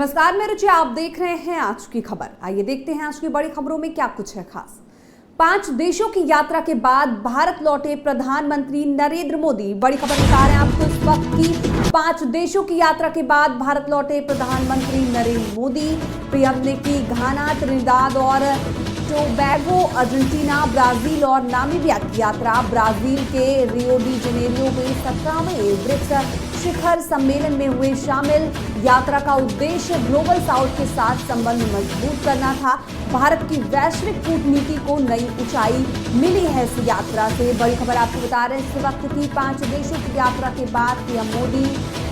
नमस्कार, मैं रुचि, आप देख रहे हैं आज की खबर। आइए देखते हैं आज की बड़ी खबरों में क्या कुछ है खास। 5 देशों की यात्रा के बाद भारत लौटे प्रधानमंत्री नरेंद्र मोदी। बड़ी खबर बता रहे हैं आपको इस वक्त की। 5 देशों की यात्रा के बाद भारत लौटे प्रधानमंत्री नरेंद्र मोदी। पीएम ने की घाना, त्रिनिदाद और टोबैगो, अर्जेंटीना, ब्राजील और नामीबिया की यात्रा। ब्राजील के रियो डी जेनेरियो में 17वें ब्रिक्स शिखर सम्मेलन में हुए शामिल। यात्रा का उद्देश्य ग्लोबल साउथ के साथ संबंध मजबूत करना था। भारत की वैश्विक कूटनीति को नई ऊंचाई मिली है इस यात्रा से। बड़ी खबर आपको बता रहे हैं इस वक्त की। 5 देशों की यात्रा के बाद पीएम मोदी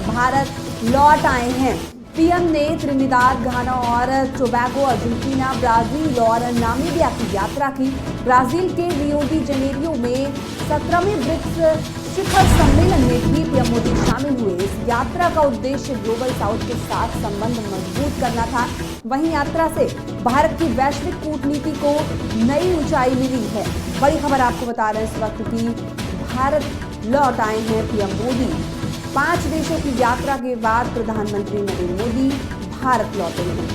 भारत लौट आए हैं। पीएम ने त्रिनिदाद, घाना और टोबैगो, अर्जेंटीना, ब्राजील और नामीबिया की यात्रा की। ब्राजील के रियो डी जेनेरियो में 17वें ब्रिक्स शिखर सम्मेलन में भी पीएम मोदी शामिल हुए। इस यात्रा का उद्देश्य ग्लोबल साउथ के साथ संबंध मजबूत करना था। वहीं यात्रा से भारत की वैश्विक कूटनीति को नई ऊंचाई मिली है। बड़ी खबर आपको बता रहे हैं इस वक्त की। भारत लौट आए हैं पीएम मोदी। 5 देशों की यात्रा के बाद प्रधानमंत्री नरेंद्र मोदी भारत लौटे हैं।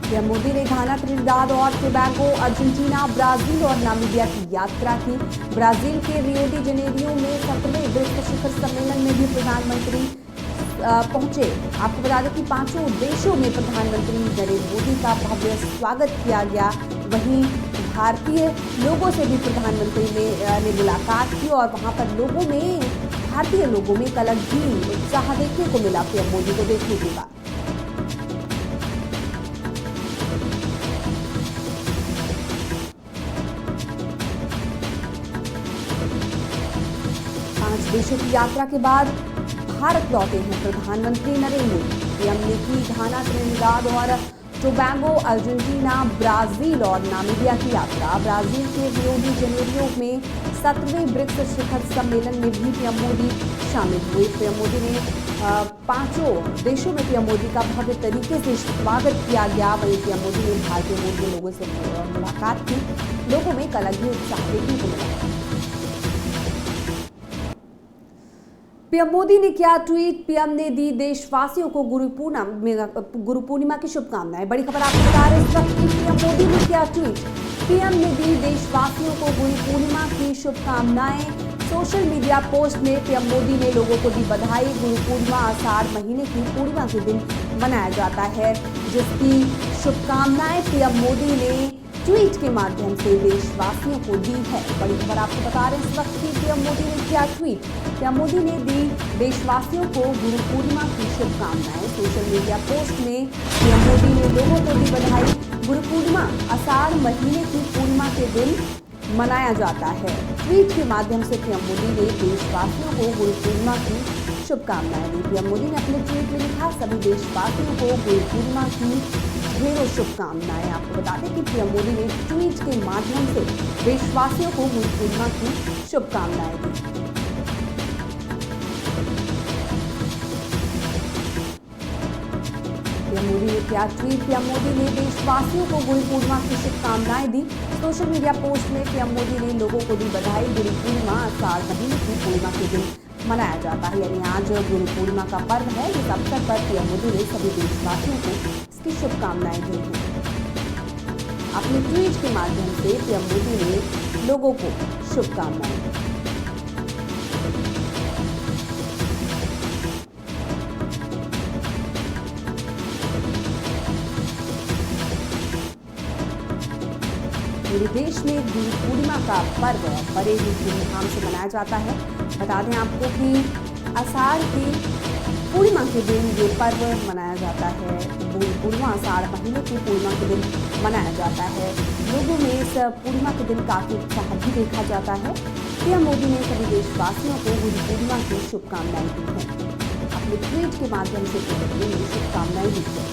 पीएम मोदी ने घाना, त्रिनिदाद और टोबैगो, अर्जेंटीना, ब्राजील और नामीबिया की यात्रा की। ब्राजील के रियो डी जेनेरियो में 17वें ब्रिक्स शिखर सम्मेलन में भी प्रधानमंत्री पहुंचे। आपको बता दें कि 5 देशों में प्रधानमंत्री नरेंद्र मोदी का भव्य स्वागत किया गया। वहीं भारतीय लोगों से भी प्रधानमंत्री ने मुलाकात की और वहां पर भारतीय लोगों में एक अलग ही उत्साह देखने को मिला पीएम मोदी को देखने के बाद। 5 देशों की यात्रा के बाद भारत लौटे हैं प्रधानमंत्री नरेंद्र मोदी। पीएम ने की घाना, त्रिनिदाद और टोबैगो, अर्जेंटीना, ब्राजील और नामीबिया की यात्रा। ब्राजील के रियो डी जेनेरियो में 17वें ब्रिक्स शिखर सम्मेलन में भी पीएम मोदी शामिल हुए। पीएम मोदी ने 5 देशों में पीएम मोदी का भव्य तरीके से स्वागत किया गया। वहीं पीएम मोदी ने भारतीय मूल के लोगों से मुलाकात की। लोगों में एक अलग ही उत्साह देखने को मिला। पीएम मोदी ने किया ट्वीट। पीएम ने दी देशवासियों को गुरु पूर्णिमा की शुभकामनाएं। बड़ी खबर आपको बता रहे हैं इस वक्त की। पीएम मोदी ने किया ट्वीट। पीएम ने दी देशवासियों को गुरु पूर्णिमा की शुभकामनाएं। सोशल मीडिया पोस्ट में पीएम मोदी ने लोगों को दी बधाई। गुरु पूर्णिमा आषाढ़ महीने की पूर्णिमा के दिन मनाया जाता है, जिसकी शुभकामनाएं पीएम मोदी ने ट्वीट के माध्यम से देशवासियों को दी है। बड़ी खबर आपको बता रहे हैं इस वक्त की। पीएम मोदी ने किया ट्वीट। पीएम मोदी ने दी देशवासियों को गुरु पूर्णिमा की शुभकामनाएं। सोशल मीडिया पोस्ट में पीएम मोदी ने लोगों को दी बधाई। गुरु पूर्णिमा आषाढ़ महीने की पूर्णिमा के दिन मनाया जाता है। ट्वीट के माध्यम से पीएम मोदी ने देशवासियों को गुरु पूर्णिमा की शुभकामनाएं दी। पीएम मोदी ने अपने ट्वीट में लिखा, सभी देशवासियों को गुरु पूर्णिमा की ढेरों शुभकामनाएं। आपको बता दें कि पीएम मोदी ने ट्वीट के माध्यम से देशवासियों को गुरु पूर्णिमा की शुभकामनाएं दी। पीएम मोदी ने किया ट्वीट। पीएम मोदी ने देशवासियों को गुरु पूर्णिमा की शुभकामनाएं दी। सोशल मीडिया पोस्ट में पीएम मोदी ने लोगों को दी बधाई। गुरु पूर्णिमा आषाढ़ महीने की पूर्णिमा के दिन मनाया जाता है, यानी आज गुरु पूर्णिमा का पर्व है। इस अवसर पर पीएम मोदी ने सभी देशवासियों को इसकी शुभकामनाएं दी हैं। अपने ट्वीट के माध्यम से पीएम मोदी ने लोगों को शुभकामनाएं दी। पूरे देश में गुरु पूर्णिमा का पर्व बड़े ही धूमधाम से मनाया जाता है। बता दें आपको कि आषाढ़ की पूर्णिमा के दिन ये पर्व मनाया जाता है। गुरु पूर्णिमा आषाढ़ महीने की पूर्णिमा के दिन मनाया जाता है। लोगों में इस पूर्णिमा के दिन काफी उत्साह भी देखा जाता है। पीएम मोदी ने सभी देशवासियों को गुरु पूर्णिमा की शुभकामनाएं दी हैं। अपने ट्वीट के माध्यम से पीएम मोदी ने शुभकामनाएं दी हैं।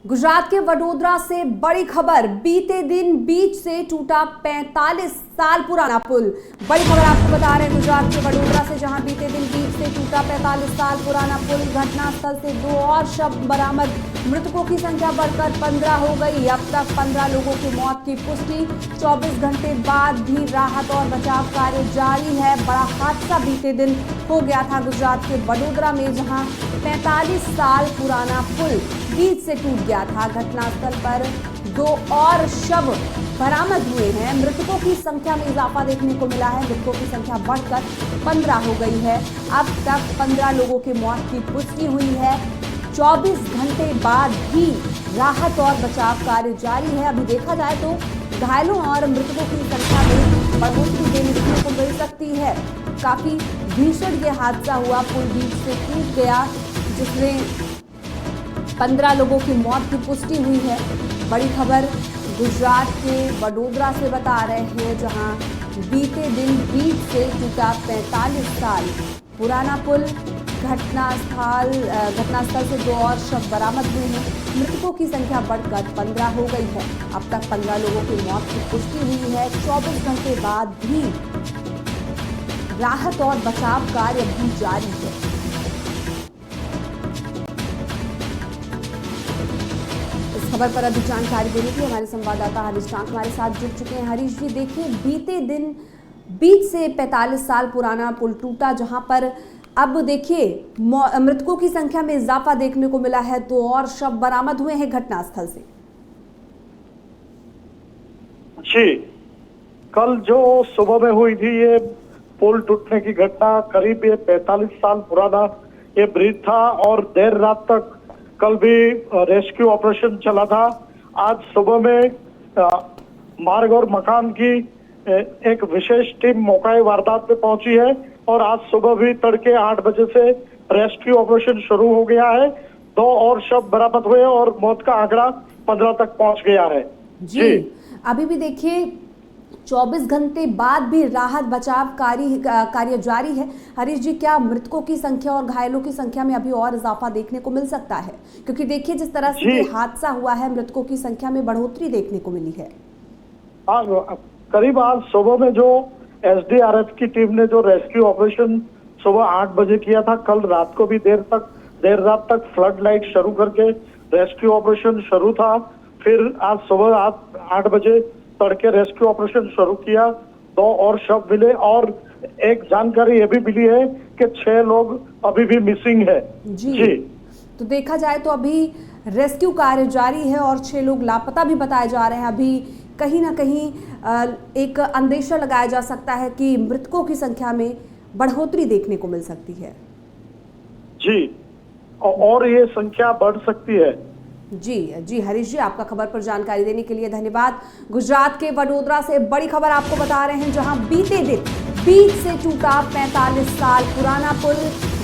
गुजरात के वडोदरा से बड़ी खबर। बीते दिन बीच से टूटा 45 साल पुराना पुल। बड़ी खबर आपको बता रहे हैं गुजरात के वडोदरा से, जहां बीते दिन बीच से टूटा 45 साल पुराना पुल। घटनास्थल से 2 और शव बरामद। मृतकों की संख्या बढ़कर 15 हो गई। अब तक 15 लोगों की मौत की पुष्टि। 24 घंटे बाद भी राहत और बचाव कार्य जारी है। बड़ा हादसा बीते दिन हो गया था गुजरात के वडोदरा में, जहां 45 साल पुराना पुल बीच से टूट गया था। घटनास्थल पर 2 और शव बरामद हुए हैं। मृतकों की संख्या में इजाफा देखने को मिला है। मृतकों की संख्या बढ़कर 15 हो गई है। अब तक 15 लोगों की मौत की पुष्टि हुई है। 24 घंटे बाद भी राहत और बचाव कार्य जारी है। अभी देखा जाए तो घायलों और मृतकों की संख्या में बढ़ोतरी देखने को मिल सकती है। काफी भीषण ये हादसा हुआ, पुल बीच से टूट गया, जिसमें 15 लोगों की मौत की पुष्टि हुई है। बड़ी खबर गुजरात के वडोदरा से बता रहे हैं, जहां बीते दिन बीच से टूटा 45 साल पुराना पुल। घटनास्थल से 2 और शव बरामद हुए हैं। मृतकों की संख्या बढ़कर 15 हो गई है। अब तक 15 लोगों की मौत की पुष्टि हुई है। 24 घंटे बाद भी राहत और बचाव कार्य भी जारी है। इस खबर पर अधिक जानकारी देने के लिए हमारे संवाददाता हरीश टांक हमारे साथ जुड़ चुके हैं। हरीश जी, देखिए, बीते दिन बीच से 45 साल पुराना पुल टूटा, जहां पर अब देखिए मृतकों की संख्या में इजाफा देखने को मिला है। 2 और शव बरामद हुए हैं घटनास्थल से। जी, कल जो सुबह में हुई थी ये पुल टूटने की घटना, करीब ये 45 साल पुराना ये ब्रिज था और देर रात तक कल भी रेस्क्यू ऑपरेशन चला था। आज सुबह में मार्ग और मकान की एक विशेष टीम मौके वारदात पे पहुंची है और आज सुबह भी तड़के 8 बजे से रेस्क्यू ऑपरेशन शुरू हो गया है। 2 और शव बरामद हुए और मौत का आंकड़ा 15 तक पहुंच गया है। जी, अभी भी देखिए 24 घंटे बाद भी राहत बचाव कार्य जारी है। हरीश जी, क्या मृतकों की संख्या और घायलों की संख्या में अभी और इजाफा देखने को मिल सकता है? क्योंकि देखिए जिस तरह से ये हादसा हुआ है, मृतकों की संख्या में बढ़ोतरी देखने को मिली है। करीब आज सुबह में जो SDRF की टीम ने जो रेस्क्यू ऑपरेशन सुबह 8 बजे किया था, कल रात को भी देर रात तक फ्लड लाइट शुरू करके रेस्क्यू ऑपरेशन शुरू था। फिर आज सुबह 8 बजे तड़के रेस्क्यू ऑपरेशन शुरू किया। 2 और शव मिले और एक जानकारी ये भी मिली है कि 6 लोग अभी भी मिसिंग है। जी, तो देखा जाए तो अभी रेस्क्यू कार्य जारी है और 6 लोग लापता भी बताए जा रहे हैं। अभी कहीं ना कहीं एक अंदेशा लगाया जा सकता है कि मृतकों की संख्या में बढ़ोतरी देखने को मिल सकती है। जी, और ये संख्या बढ़ सकती है। जी हरीश जी, आपका खबर पर जानकारी देने के लिए धन्यवाद। गुजरात के वडोदरा से बड़ी खबर आपको बता रहे हैं, जहां बीते दिन बीच से टूटा 45 साल पुराना पुल।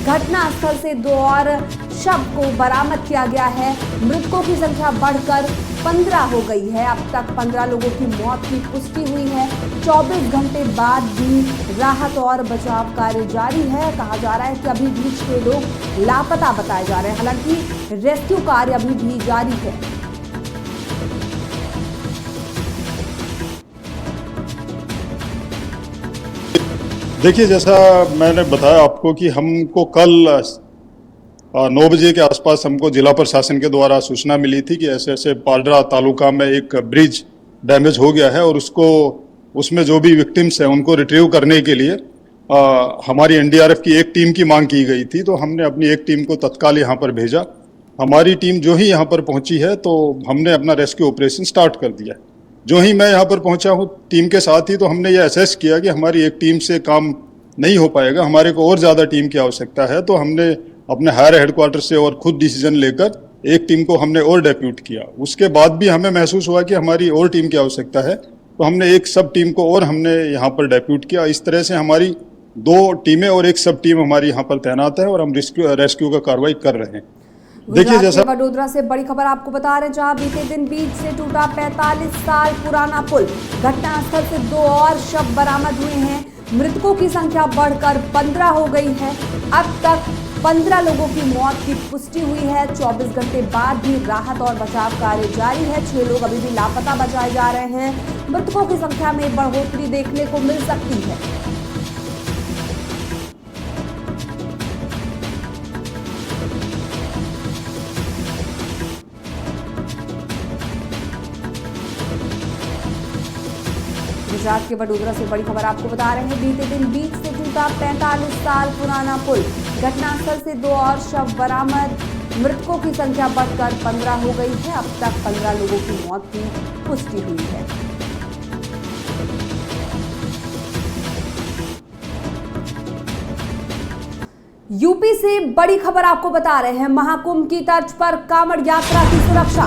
घटनास्थल से 2 और शव को बरामद किया गया है। मृतकों की संख्या बढ़कर 15 हो गई है। अब तक 15 लोगों की मौत की पुष्टि हुई है। 24 घंटे बाद भी राहत और बचाव कार्य जारी है। कहा जा रहा है कि अभी भी 6 लोग लापता बताए जा रहे हैं। हालांकि रेस्क्यू कार्य अभी भी जारी है। देखिए, जैसा मैंने बताया आपको कि हमको कल 9 बजे के आसपास हमको जिला प्रशासन के द्वारा सूचना मिली थी कि ऐसे ऐसे पालड़ा तालुका में एक ब्रिज डैमेज हो गया है और उसमें जो भी विक्टिम्स हैं उनको रिट्रीव करने के लिए हमारी NDRF की एक टीम की मांग की गई थी। तो हमने अपनी एक टीम को तत्काल यहाँ पर भेजा। हमारी टीम जो ही यहाँ पर पहुंची है तो हमने अपना रेस्क्यू ऑपरेशन स्टार्ट कर दिया। जो ही मैं यहाँ पर पहुंचा हूँ टीम के साथ ही, तो हमने ये असेस किया कि हमारी एक टीम से काम नहीं हो पाएगा, हमारे को और ज़्यादा टीम की आवश्यकता है। तो हमने अपने हायर हेडक्वार्टर से और खुद डिसीजन लेकर एक टीम को हमने और डेप्यूट किया। उसके बाद भी हमें महसूस हुआ कि हमारी और टीम की आवश्यकता है, तो हमने एक सब टीम को और हमने यहाँ पर डेप्यूट किया। इस तरह से हमारी 2 टीमें और एक सब टीम हमारी यहाँ पर तैनात है और हम रेस्क्यू का कार्रवाई कर रहे हैं। देखिए, जैसा वडोदरा से बड़ी खबर आपको बता रहे हैं, जहां बीते दिन बीच से टूटा 45 साल पुराना पुल। घटनास्थल से 2 और शव बरामद हुए हैं। मृतकों की संख्या बढ़कर 15 हो गई है। अब तक 15 लोगों की मौत की पुष्टि हुई है। 24 घंटे बाद भी राहत और बचाव कार्य जारी है। 6 लोग अभी भी लापता बताए जा रहे हैं। मृतकों की संख्या में बढ़ोतरी देखने को मिल सकती है। गुजरात के वडोदरा से बड़ी खबर आपको बता रहे हैं। बीते दिन बीच से टूटा 45 साल पुराना पुल, घटनास्थल से 2 और शव बरामद। मृतकों की संख्या बढ़कर 15 हो गई है। अब तक 15 लोगों की मौत की पुष्टि हुई है। यूपी से बड़ी खबर आपको बता रहे हैं। महाकुंभ की तर्ज पर कांवड़ यात्रा की सुरक्षा।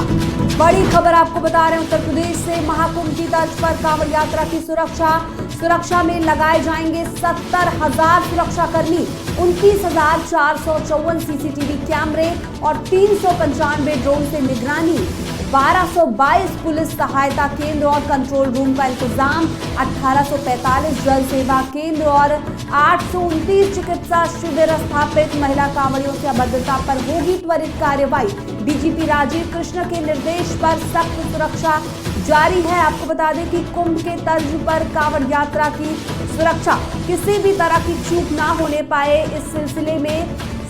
बड़ी खबर आपको बता रहे हैं। उत्तर प्रदेश से महाकुंभ की तर्ज पर कांवड़ यात्रा की सुरक्षा में लगाए जाएंगे 70,000 सुरक्षाकर्मी, 29,454 सीसीटीवी कैमरे और 395 ड्रोन से निगरानी, 1222 पुलिस सहायता केंद्र और कंट्रोल रूम का इंतजाम, 1845 जल सेवा केंद्र और 829 चिकित्सा शिविर स्थापित। महिला कांवड़ियों से अभद्रता पर होगी त्वरित कार्रवाई। डीजीपी राजीव कृष्ण के निर्देश पर सख्त सुरक्षा जारी है। आपको बता दें कि कुंभ के तर्ज पर कांवड़ यात्रा की सुरक्षा, किसी भी तरह की चूक ना होने पाए, इस सिलसिले में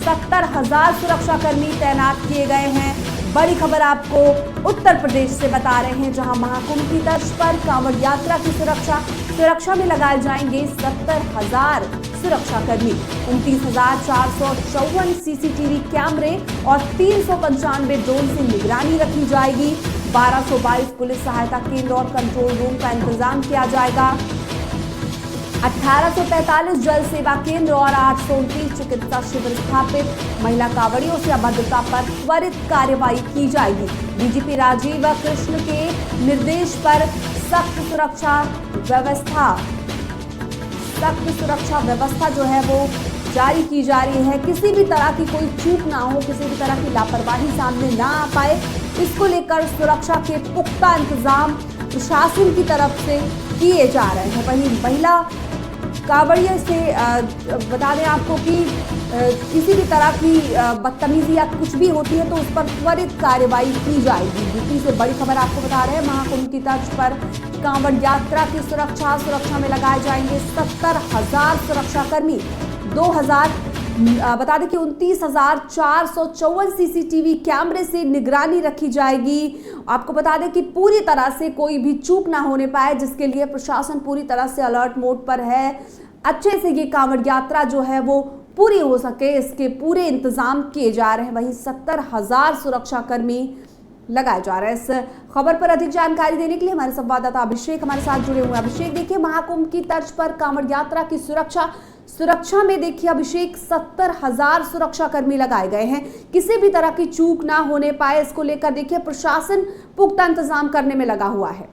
70,000 सुरक्षाकर्मी तैनात किए गए हैं। बड़ी खबर आपको उत्तर प्रदेश से बता रहे हैं, जहां महाकुंभ की तर्ज पर कांवड़ यात्रा की सुरक्षा में लगाए जाएंगे 70,000 सुरक्षाकर्मी, 29,454 सीसीटीवी कैमरे और 395 ड्रोन से निगरानी रखी जाएगी। 1222 पुलिस सहायता केंद्र और कंट्रोल रूम का इंतजाम किया जाएगा। 1845 जल सेवा केंद्र और 829 चिकित्सा शिविर स्थापित। महिला कांवड़ियों से अभद्रता पर त्वरित कार्रवाई की जाएगी। डीजीपी राजीव कृष्ण के निर्देश पर सख्त सुरक्षा व्यवस्था जो है वो जारी की जा रही है। किसी भी तरह की कोई चूक ना हो, किसी भी तरह की लापरवाही सामने ना आ पाए, इसको लेकर सुरक्षा के पुख्ता इंतजाम प्रशासन की तरफ से किए जा रहे हैं। वहीं महिला कांवड़ियों से बता दें आपको कि किसी भी तरह की बदतमीजी या कुछ भी होती है तो उस पर त्वरित कार्रवाई की जाएगी। यूपी से बड़ी खबर आपको बता रहे हैं। महाकुंभ की तर्ज पर कांवड़ यात्रा की सुरक्षा में लगाए जाएंगे 70,000 सुरक्षाकर्मी। 2000 बता दें कि 29,454 सीसीटीवी कैमरे से निगरानी रखी जाएगी। आपको बता दें कि पूरी तरह से कोई भी चूक ना होने पाए, जिसके लिए प्रशासन पूरी तरह से अलर्ट मोड पर है। अच्छे से ये कांवड़ यात्रा जो है वो पूरी हो सके, इसके पूरे इंतजाम किए जा रहे हैं। वहीं 70,000 सुरक्षाकर्मी लगाए जा रहे हैं। इस खबर पर अधिक जानकारी देने के लिए हमारे संवाददाता अभिषेक हमारे साथ जुड़े हुए हैं। अभिषेक, देखिए महाकुंभ की तर्ज पर कांवड़ यात्रा की सुरक्षा में देखिए अभिषेक 70,000 सुरक्षाकर्मी लगाए गए हैं। किसी भी तरह की चूक ना होने पाए, इसको लेकर देखिए प्रशासन पुख्ता इंतजाम करने में लगा हुआ है।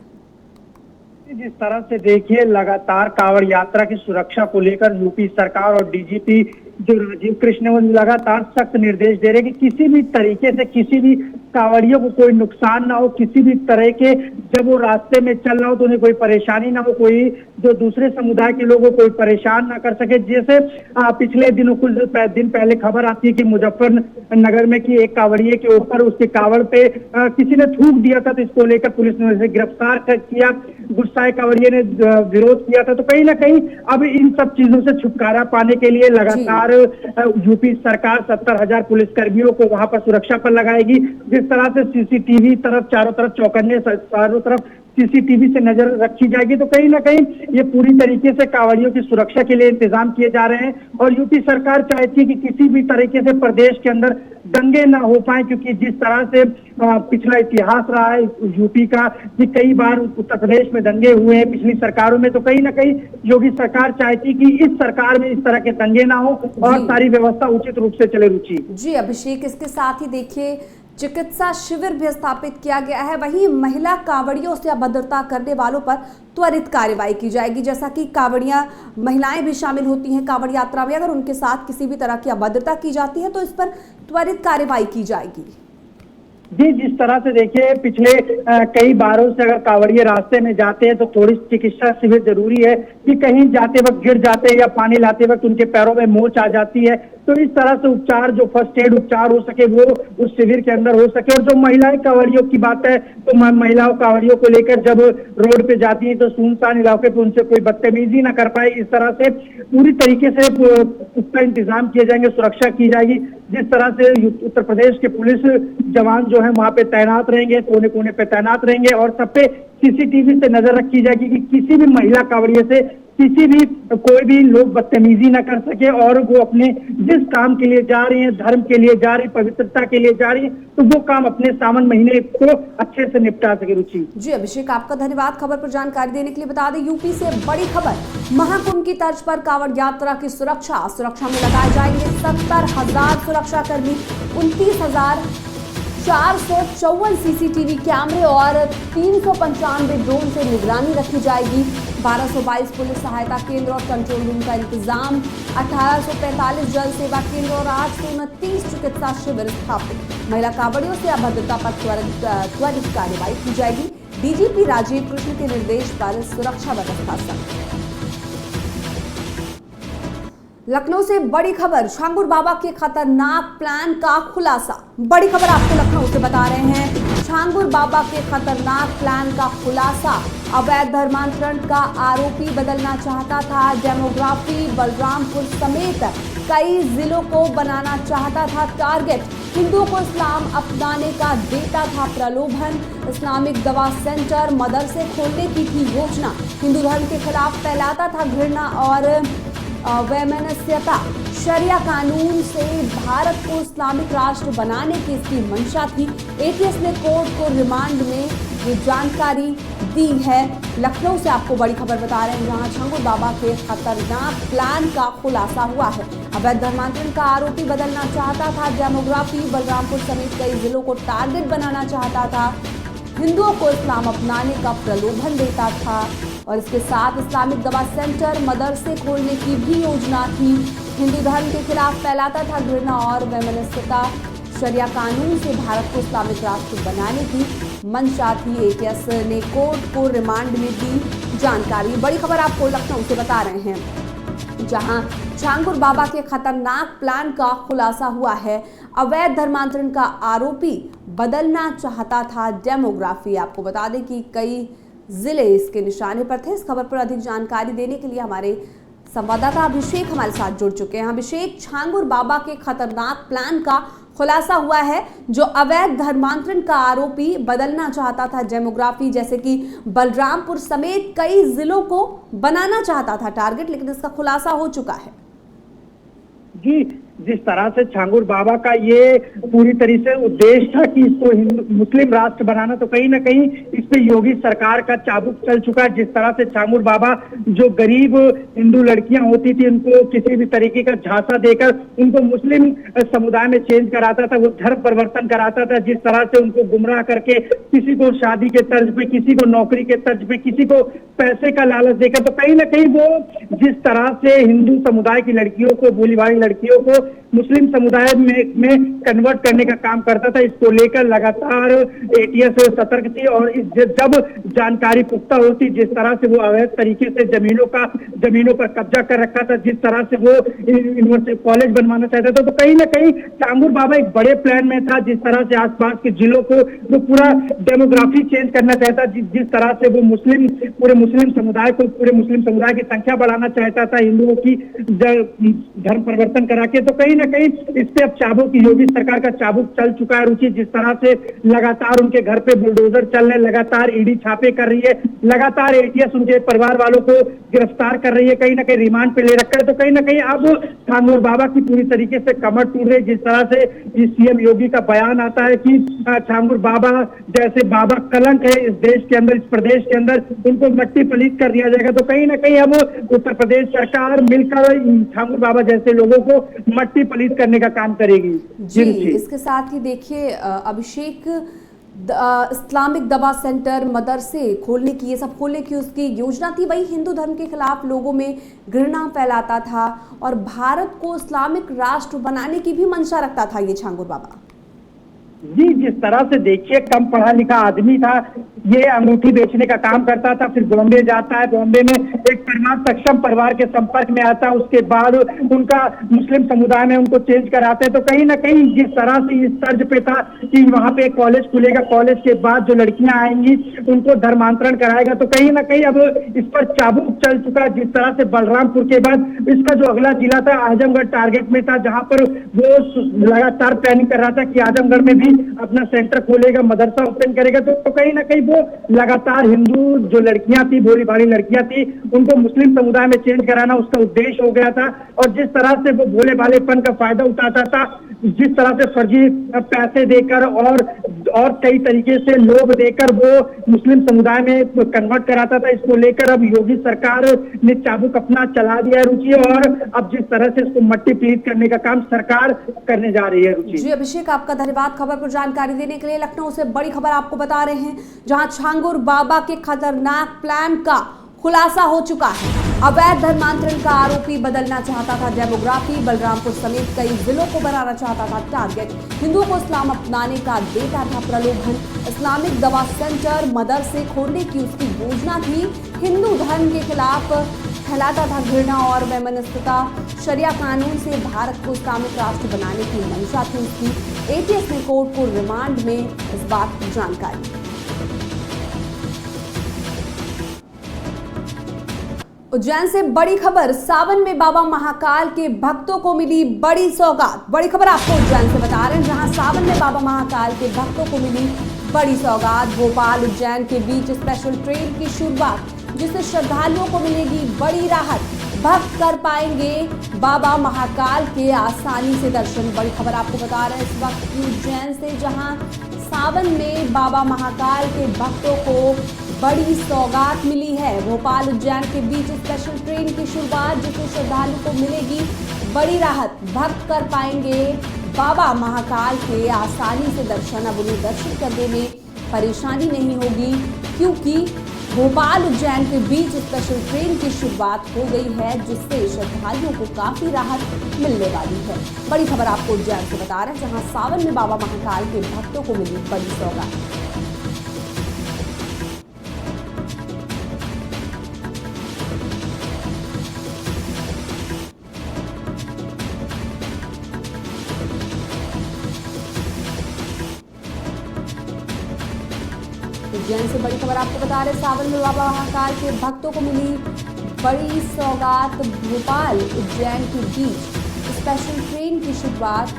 जिस तरह से देखिए लगातार कांवड़ यात्रा की सुरक्षा को लेकर यूपी सरकार और डीजीपी जो राजीव कृष्ण वो लगातार सख्त निर्देश दे रहे हैं कि किसी भी तरीके से किसी भी कांवड़ियों को कोई नुकसान ना हो, किसी भी तरह के जब वो रास्ते में चल रहा हो तो उन्हें कोई परेशानी ना हो, कोई जो दूसरे समुदाय के लोगों को कोई परेशान ना कर सके। जैसे पिछले दिनों कुछ दिन पहले खबर आती है कि मुजफ्फरनगर में की एक कांवड़िए के ऊपर उसके कांवड़ पे किसी ने थूक दिया था, तो इसको लेकर पुलिस ने उसे गिरफ्तार किया। गुस्साए कांवड़िए ने विरोध किया था। तो कहीं ना कहीं अब इन सब चीजों से छुटकारा पाने के लिए लगातार यूपी सरकार 70,000 पुलिसकर्मियों को वहां पर सुरक्षा पर लगाएगी। जिस तरह से सीसीटीवी चारों तरफ चौकन्ने, चारों तरफ सीसीटीवी से नजर रखी जाएगी, तो कहीं ना कहीं ये पूरी तरीके से कांवड़ियों की सुरक्षा के लिए इंतजाम किए जा रहे हैं। और यूपी सरकार चाहती है कि किसी भी तरीके से प्रदेश के अंदर दंगे ना हो पाए, क्योंकि जिस तरह से पिछला इतिहास रहा है यूपी का कि कई बार उत्तर प्रदेश में दंगे हुए हैं पिछली सरकारों में, तो कहीं ना कहीं योगी सरकार चाहती कि इस सरकार में इस तरह के दंगे ना हो और सारी व्यवस्था उचित रूप से चले। रुचि जी अभिषेक, इसके साथ ही देखिए चिकित्सा शिविर भी स्थापित किया गया है। वहीं महिला कांवड़ियों से अभद्रता करने वालों पर त्वरित कार्रवाई की जाएगी। जैसा कि कांवड़ियां महिलाएं भी शामिल होती हैं कांवड़ यात्रा में, अगर उनके साथ किसी भी तरह की अभद्रता की जाती है तो इस पर त्वरित कार्रवाई की जाएगी। जी, जिस तरह से देखिए पिछले कई बारों से अगर कांवड़िए रास्ते में जाते हैं तो थोड़ी चिकित्सा शिविर जरूरी है कि कहीं जाते वक्त गिर जाते हैं या पानी लाते वक्त उनके पैरों में मोच आ जाती है, तो इस तरह से उपचार, जो फर्स्ट एड उपचार हो सके वो उस शिविर के अंदर हो सके। और जो महिलाएं कांवड़ियों की बात है, तो महिलाओं कांवड़ियों को लेकर जब रोड पे जाती है तो सुनसान इलाके पे उनसे कोई बदतमीजी ना कर पाए, इस तरह से पूरी तरीके से उसका इंतजाम किए जाएंगे, सुरक्षा की जाएगी। जिस तरह से उत्तर प्रदेश के पुलिस जवान जो है वहां पे तैनात रहेंगे, कोने कोने पे तैनात रहेंगे और सब पे सीसीटीवी से नजर रखी जाएगी कि किसी भी महिला कांवड़िए से किसी भी कोई भी लोग बदतमीजी ना कर सके और वो अपने जिस काम के लिए जा रही है, धर्म के लिए जा रही, पवित्रता के लिए जा रही है, तो वो काम अपने सावन महीने को अच्छे से निपटा सके। रुचि जी अभिषेक, आपका धन्यवाद खबर पर जानकारी देने के लिए। बता दें यूपी से बड़ी खबर, महाकुंभ की तर्ज पर कांवड़ यात्रा की सुरक्षा में लगाए जाएंगे 70,000 सुरक्षा कर्मी, 29,454 सीसीटीवी कैमरे और 395 ड्रोन से निगरानी रखी जाएगी। 1222 पुलिस सहायता केंद्र और कंट्रोल रूम का इंतजाम, 1845 जल सेवा केंद्र और 829 चिकित्सा शिविर स्थापित। महिला कांवड़ियों से अभद्रता पर त्वरित कार्रवाई की जाएगी। डीजीपी राजीव कृष्ण के निर्देश पर सुरक्षा व्यवस्था सख्त। लखनऊ से बड़ी खबर, छांगुर बाबा के खतरनाक प्लान का खुलासा। बड़ी खबर आपको लखनऊ से बता रहे हैं, छांगुर बाबा के खतरनाक प्लान का खुलासा। अवैध धर्मांतरण का आरोपी बनना चाहता था, डेमोग्राफी बलरामपुर समेत कई जिलों को बनाना चाहता था टारगेट। हिंदुओं को इस्लाम अपनाने का देता था प्रलोभन। इस्लामिक दवा सेंटर, मदरसे खोलने की थी योजना। हिंदू धर्म के खिलाफ फैलाता था घृणा और वैमनस्यता। शरिया कानून से भारत को इस्लामिक राष्ट्र बनाने की इसकी मंशा थी। एटीएस ने कोर्ट को रिमांड में ये जानकारी दी है। लखनऊ से आपको बड़ी खबर बता रहे हैं, जहां छांगुर बाबा के खतरनाक प्लान का खुलासा हुआ है। अवैध धर्मांतरण का आरोपी बनना चाहता था, डेमोग्राफी बलरामपुर समेत कई जिलों को टारगेट बनाना चाहता था, हिंदुओं को इस्लाम अपनाने का प्रलोभन देता था और इसके साथ इस्लामिक दवा सेंटर, मदरसे खोलने की भी योजना थी। हिंदू धर्म के खिलाफ फैलाता था घृणा और वैमनस्यता। शरिया कानून से भारत को इस्लामिक राष्ट्र बनाने की मंशा थी। एटीएस ने कोर्ट को रिमांड में दी जानकारी। बड़ी खबर आपको लखनऊ से बता रहे हैं, जहां छांगुर बाबा के खतरनाक प्लान का खुलासा हुआ है। अवैध धर्मांतरण का आरोपी बदलना चाहता था डेमोग्राफी। आपको बता दें कि कई जिले इसके निशाने पर थे। इस खबर पर अधिक जानकारी देने के लिए हमारे संवाददाता अभिषेक हमारे साथ जुड़ चुके हैं। अभिषेक, छांगुर बाबा के खतरनाक प्लान का खुलासा हुआ है, जो अवैध धर्मांतरण का आरोपी बदलना चाहता था डेमोग्राफी, जैसे कि बलरामपुर समेत कई जिलों को बनाना चाहता था टारगेट, लेकिन इसका खुलासा हो चुका है। जी, जिस तरह से छांगुर बाबा का ये पूरी तरीके से उद्देश्य था कि इसको मुस्लिम राष्ट्र बनाना, तो कहीं ना कहीं इस पे योगी सरकार का चाबुक चल चुका है। जिस तरह से छांगुर बाबा जो गरीब हिंदू लड़कियां होती थी, उनको किसी भी तरीके का झांसा देकर उनको मुस्लिम समुदाय में चेंज कराता था, वो धर्म परिवर्तन कराता था। जिस तरह से उनको गुमराह करके किसी को शादी के तर्ज पे, किसी को नौकरी के तर्ज पे, किसी को पैसे का लालच देकर, तो कहीं ना कहीं वो जिस तरह से हिंदू समुदाय की लड़कियों को, बोली भाली लड़कियों को मुस्लिम समुदाय में कन्वर्ट करने का काम करता था, इसको लेकर लगातार एटीएस सतर्क थी। और जब जानकारी पुख्ता होती, जिस तरह से वो अवैध तरीके से जमीनों पर कब्जा कर रखा था, जिस तरह से वो यूनिवर्सिटी कॉलेज बनवाना चाहता था, तो कहीं ना कहीं छांगुर बाबा एक बड़े प्लान में था। जिस तरह से आसपास के जिलों को वो पूरा डेमोग्राफी चेंज करना चाहता, जिस तरह से वो पूरे मुस्लिम समुदाय की संख्या बढ़ाना चाहता था, हिंदुओं की धर्म परिवर्तन करा के, तो कहीं ना कहीं इस पे अब चाबुक, योगी सरकार का चाबुक चल चुका है। रुचि, जिस तरह से लगातार उनके घर पे बुलडोजर चल रहे, लगातार ईडी छापे कर रही है, लगातार एटीएस उनके परिवार वालों को गिरफ्तार कर रही है, कहीं ना कहीं रिमांड पे ले रखा है, तो कहीं ना कहीं अब छांगुर बाबा की पूरी तरीके से कमर टूट रही है। जिस तरह से सीएम योगी का बयान आता है कि छांगुर बाबा जैसे बाबा कलंक है इस देश के अंदर, इस प्रदेश के अंदर, उनको मट्टी पलीत कर दिया जाएगा, तो कहीं ना कहीं अब उत्तर प्रदेश सरकार मिलकर छांगुर बाबा जैसे लोगों को मट्टी पलीत करने का काम करेगी। जी, इसके साथ ही देखिए अभिषेक, इस्लामिक दवा सेंटर, मदरसे खोलने की, ये सब खोलने की उसकी योजना थी। वही हिंदू धर्म के खिलाफ लोगों में घृणा फैलाता था और भारत को इस्लामिक राष्ट्र बनाने की भी मंशा रखता था ये छांगुर बाबा। जी, जिस तरह से देखिए कम पढ़ा लिखा आदमी था, ये अंगूठी बेचने का काम करता था, फिर बॉम्बे जाता है, बॉम्बे में एक परिवार सक्षम परिवार के संपर्क में आता है, उसके बाद उनका मुस्लिम समुदाय में उनको चेंज कराते हैं। तो कहीं ना कहीं जिस तरह से इस तर्ज पे था कि वहां पे एक कॉलेज खुलेगा, कॉलेज के बाद जो लड़कियां आएंगी उनको धर्मांतरण कराएगा, तो कहीं ना कहीं अब इस पर चाबुक चल चुका। जिस तरह से बलरामपुर के बाद इसका जो अगला जिला था आजमगढ़ टारगेट में था, जहां पर वो लगातार प्लानिंग कर रहा था कि आजमगढ़ में भी अपना सेंटर खोलेगा, मदरसा ओपन करेगा। तो कहीं ना कहीं वो लगातार हिंदू जो लड़कियां थी, भोली भाली लड़कियां थी, उनको मुस्लिम समुदाय में चेंज कराना उसका उद्देश्य हो गया था। और जिस तरह से वो भोले भालेपन का फायदा उठाता था, जिस तरह से फर्जी पैसे देकर और कई तरीके से लोभ देकर वो मुस्लिम समुदाय में कन्वर्ट कराता था, इसको लेकर अब योगी सरकार ने चाबुक अपना चला दिया है रुचि, और अब जिस तरह से इसको मट्टी पीट करने का काम सरकार करने जा रही है रुचि। जी अभिषेक, आपका धन्यवाद खबर पर जानकारी देने के लिए। लखनऊ से बड़ी खबर आपको बता रहे हैं, जहां छांगुर बाबा के खतरनाक प्लान का खुलासा हो चुका है। अवैध धर्मांतरण का आरोपी बदलना चाहता था डेमोग्राफी, बलरामपुर समेत कई जिलों को बनाना चाहता था टारगेट, हिंदुओं को इस्लाम अपनाने का देता था प्रलोभन, इस्लामिक दवा सेंटर मदरसे खोलने की उसकी योजना थी, हिंदू धर्म के खिलाफ फैलाता था घृणा और वैमनस्यता, शरिया कानून से भारत को इस्लामिक राष्ट्र बनाने की मंशा थी उसकी। एटीएस ने कोर्ट को रिमांड में इस बात की जानकारी। उज्जैन से बड़ी खबर, सावन में बाबा महाकाल के भक्तों को मिली बड़ी सौगात। बड़ी खबर आपको उज्जैन से बता रहे हैं, जहां सावन में बाबा महाकाल के भक्तों को मिली बड़ी सौगात। भोपाल उज्जैन के बीच स्पेशल ट्रेन की शुरुआत, जिससे श्रद्धालुओं को मिलेगी बड़ी राहत, भक्त कर पाएंगे बाबा महाकाल के आसानी से दर्शन। बड़ी खबर आपको बता रहे हैं इस वक्त की उज्जैन से, जहां सावन में बाबा महाकाल के भक्तों को बड़ी सौगात मिली है। भोपाल उज्जैन के बीच स्पेशल ट्रेन की शुरुआत, जिससे श्रद्धालु को मिलेगी बड़ी राहत, भक्त कर पाएंगे बाबा महाकाल के आसानी से दर्शन। अब उन्हें दर्शन करने में परेशानी नहीं होगी, क्योंकि भोपाल उज्जैन के बीच स्पेशल ट्रेन की शुरुआत हो गई है, जिससे श्रद्धालुओं को काफी राहत मिलने वाली है। बड़ी खबर आपको उज्जैन से बता रहे हैं, जहां सावन में बाबा महाकाल के भक्तों को मिली बड़ी सौगात। उज्जैन से बड़ी खबर आपको बता रहे, सावन में बाबा महाकाल के भक्तों को मिली बड़ी सौगात। भोपाल उज्जैन के बीच स्पेशल ट्रेन की शुरुआत,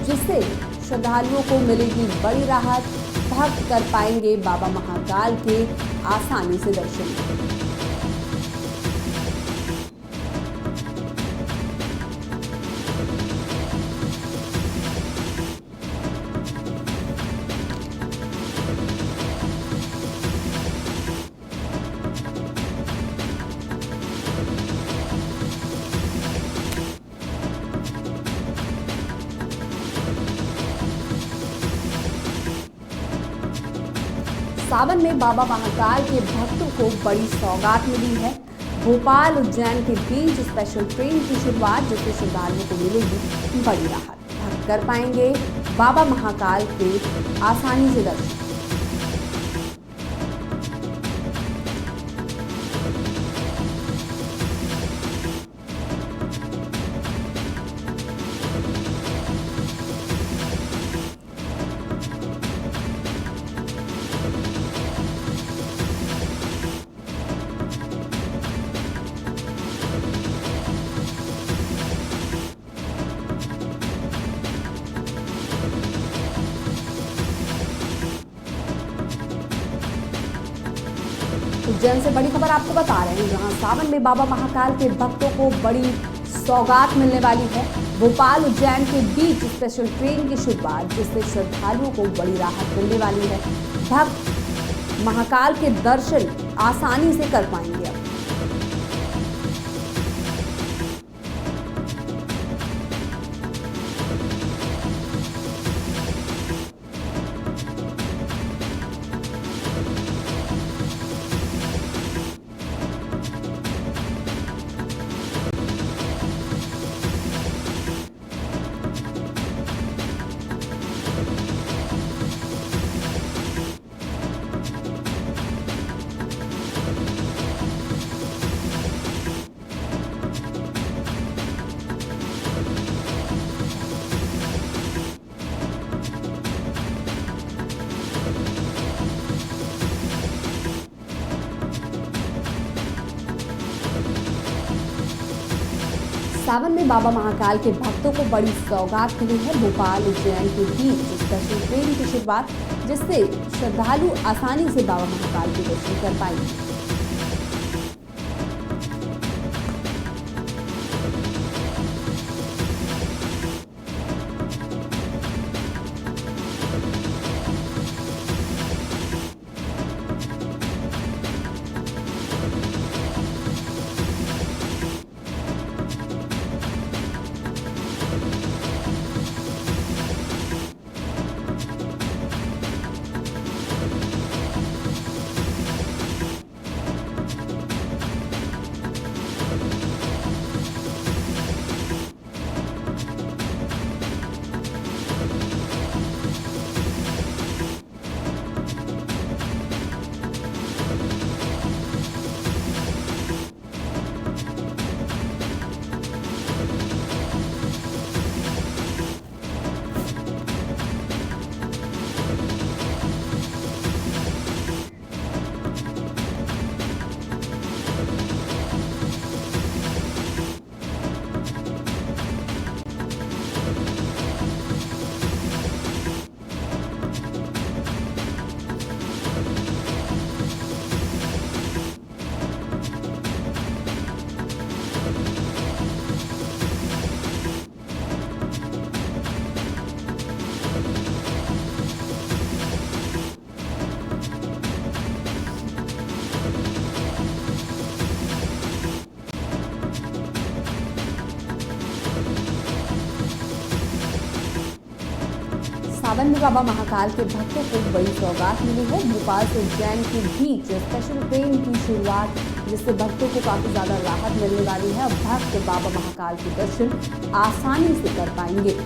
जिससे श्रद्धालुओं को मिलेगी बड़ी राहत, भक्त कर पाएंगे बाबा महाकाल के आसानी से दर्शन। सावन में बाबा महाकाल के भक्तों को बड़ी सौगात मिली है। भोपाल उज्जैन के बीच स्पेशल ट्रेन की शुरुआत, जिससे श्रद्धालुओं को मिलेगी बड़ी राहत, भक्त कर पाएंगे बाबा महाकाल के आसानी से दर्शन। उज्जैन से बड़ी खबर आपको बता रहे हैं, जहां सावन में बाबा महाकाल के भक्तों को बड़ी सौगात मिलने वाली है। भोपाल उज्जैन के बीच स्पेशल ट्रेन की शुरुआत, जिससे श्रद्धालुओं को बड़ी राहत मिलने वाली है, भक्त महाकाल के दर्शन आसानी से कर पाएंगे। अब सावन में बाबा महाकाल के भक्तों को बड़ी सौगात मिली है। भोपाल उज्जैन के बीच स्पेशल ट्रेन की शुरुआत, जिससे श्रद्धालु आसानी से बाबा महाकाल के दर्शन कर पाएंगे। सावन में बाबा महाकाल के भक्तों को बड़ी सौगात मिली है। भोपाल से उज्जैन के बीच स्पेशल ट्रेन की शुरुआत, जिससे भक्तों को काफी ज्यादा राहत मिलने वाली है। अब भक्त बाबा महाकाल के दर्शन आसानी से कर पाएंगे।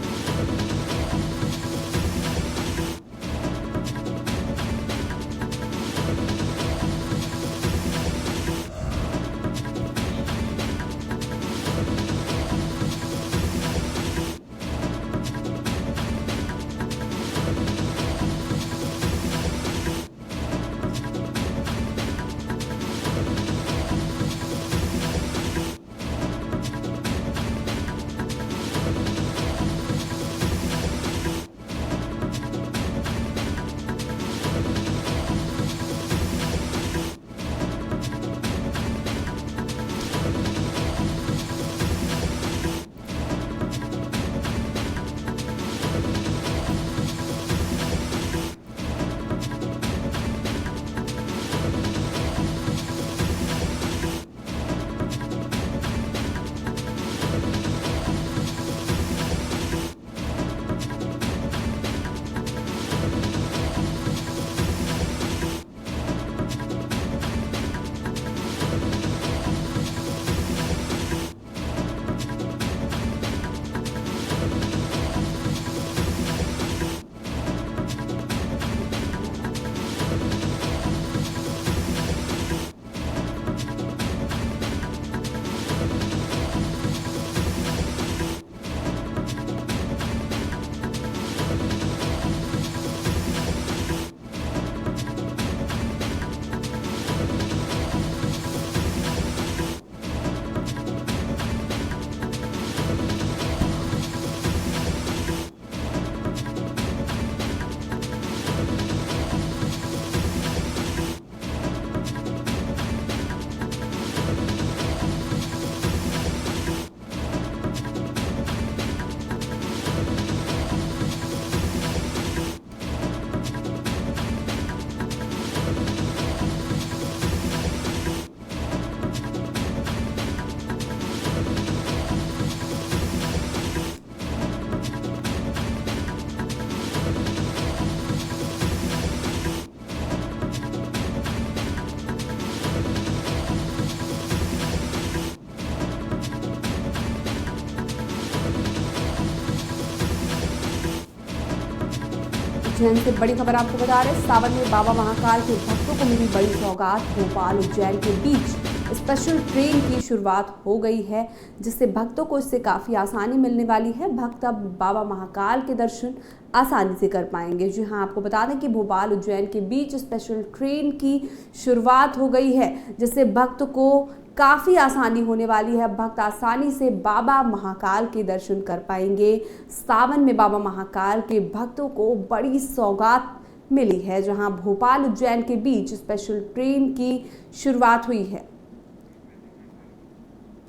उज्जैन से बड़ी खबर आपको बता रहे हैं। सावन में बाबा महाकाल के भक्तों को मिली बड़ी सौगात। भोपाल उज्जैन के बीच स्पेशल ट्रेन की शुरुआत हो गई है, जिससे भक्तों को इससे काफ़ी आसानी मिलने वाली है। भक्त अब बाबा महाकाल के दर्शन आसानी से कर पाएंगे। जी हाँ, आपको बता दें कि भोपाल उज्जैन के बीच स्पेशल ट्रेन की शुरुआत हो गई है, जिससे भक्त को काफ़ी आसानी होने वाली है। भक्त आसानी से बाबा महाकाल के दर्शन कर पाएंगे। सावन में बाबा महाकाल के भक्तों को बड़ी सौगात मिली है, जहां भोपाल उज्जैन के बीच स्पेशल ट्रेन की शुरुआत हुई है।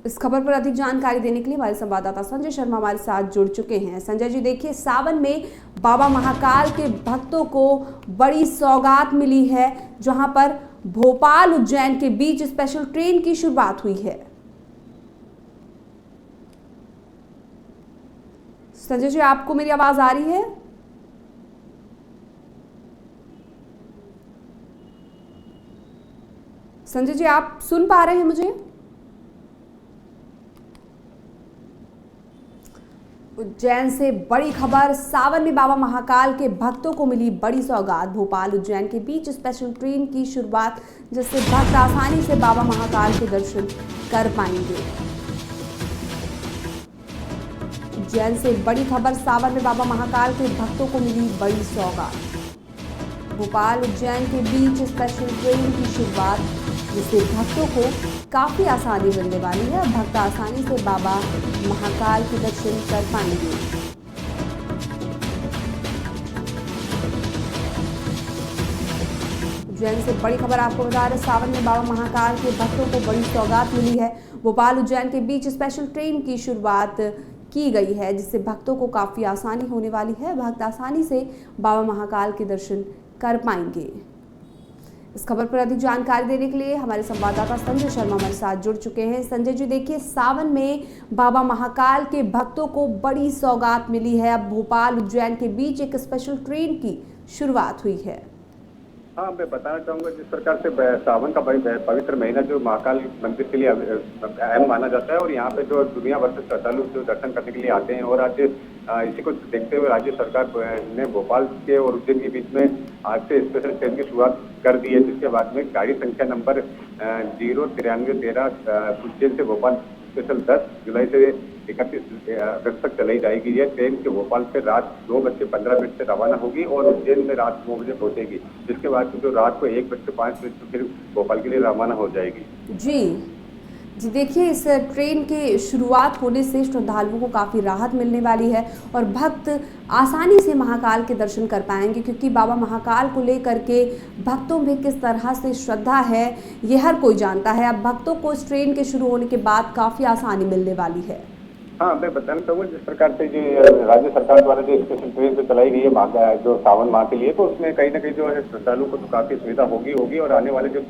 इस खबर पर अधिक जानकारी देने के लिए हमारे संवाददाता संजय शर्मा हमारे साथ जुड़ चुके हैं। संजय जी, देखिए, सावन में बाबा महाकाल के भक्तों को बड़ी सौगात मिली है, जहां पर भोपाल उज्जैन के बीच स्पेशल ट्रेन की शुरुआत हुई है। संजय जी, आपको मेरी आवाज आ रही है? संजय जी, आप सुन पा रहे हैं मुझे? उज्जैन से बड़ी खबर, सावन में बाबा महाकाल के भक्तों को मिली बड़ी सौगात। भोपाल उज्जैन के बीच स्पेशल ट्रेन की शुरुआत, जिससे भक्त आसानी से बाबा महाकाल के दर्शन कर पाएंगे। उज्जैन से बड़ी खबर, सावन में बाबा महाकाल के भक्तों को मिली बड़ी सौगात। भोपाल उज्जैन के बीच स्पेशल ट्रेन की शुरुआत, जिससे भक्तों को काफ़ी आसानी मिलने वाली है। भक्त आसानी से बाबा महाकाल के दर्शन कर पाएंगे। उज्जैन से बड़ी खबर आपको बता रहे, सावन में बाबा महाकाल के भक्तों को बड़ी सौगात मिली है। भोपाल उज्जैन के बीच स्पेशल ट्रेन की शुरुआत की गई है, जिससे भक्तों को काफ़ी आसानी होने वाली है। भक्त आसानी से बाबा महाकाल के दर्शन कर पाएंगे। इस खबर पर अधिक जानकारी देने के लिए हमारे संवाददाता संजय शर्मा हमारे साथ जुड़ चुके हैं। संजय जी, देखिए, सावन में बाबा महाकाल के भक्तों को बड़ी सौगात मिली है। अब भोपाल उज्जैन के बीच एक स्पेशल ट्रेन की शुरुआत हुई है। हाँ, मैं बताना चाहूंगा, जिस प्रकार से सावन का पवित्र महीना जो महाकाल मंदिर के लिए अहम माना जाता है, और यहाँ पे जो दुनिया भर से श्रद्धालु जो दर्शन करने के लिए आते हैं, और आज इसी को देखते हुए राज्य सरकार ने भोपाल के और उज्जैन के बीच में आज से स्पेशल ट्रेन की शुरुआत कर दी है, जिसके बाद में गाड़ी संख्या नंबर 09313 उज्जैन से भोपाल स्पेशल 10 जुलाई से 31 अगस्त तक चलाई जाएगी। यह ट्रेन के भोपाल से रात 2:15 से रवाना होगी और उज्जैन में रात 9 बजे पहुंचेगी, जिसके बाद जो रात को 1:05 फिर भोपाल के लिए रवाना हो जाएगी। जी, देखिए, इस ट्रेन के शुरुआत होने से श्रद्धालुओं को काफ़ी राहत मिलने वाली है और भक्त आसानी से महाकाल के दर्शन कर पाएंगे, क्योंकि बाबा महाकाल को लेकर के भक्तों में किस तरह से श्रद्धा है, ये हर कोई जानता है। अब भक्तों को इस ट्रेन के शुरू होने के बाद काफ़ी आसानी मिलने वाली है। हाँ, मैं बताना चाहूँगा, जिस प्रकार से जो राज्य सरकार द्वारा जो स्पेशल ट्रेन जो चलाई गई है जो सावन माह के लिए, तो उसमें कहीं ना कहीं जो है श्रद्धालु को तो काफी सुविधा होगी और आने वाले जो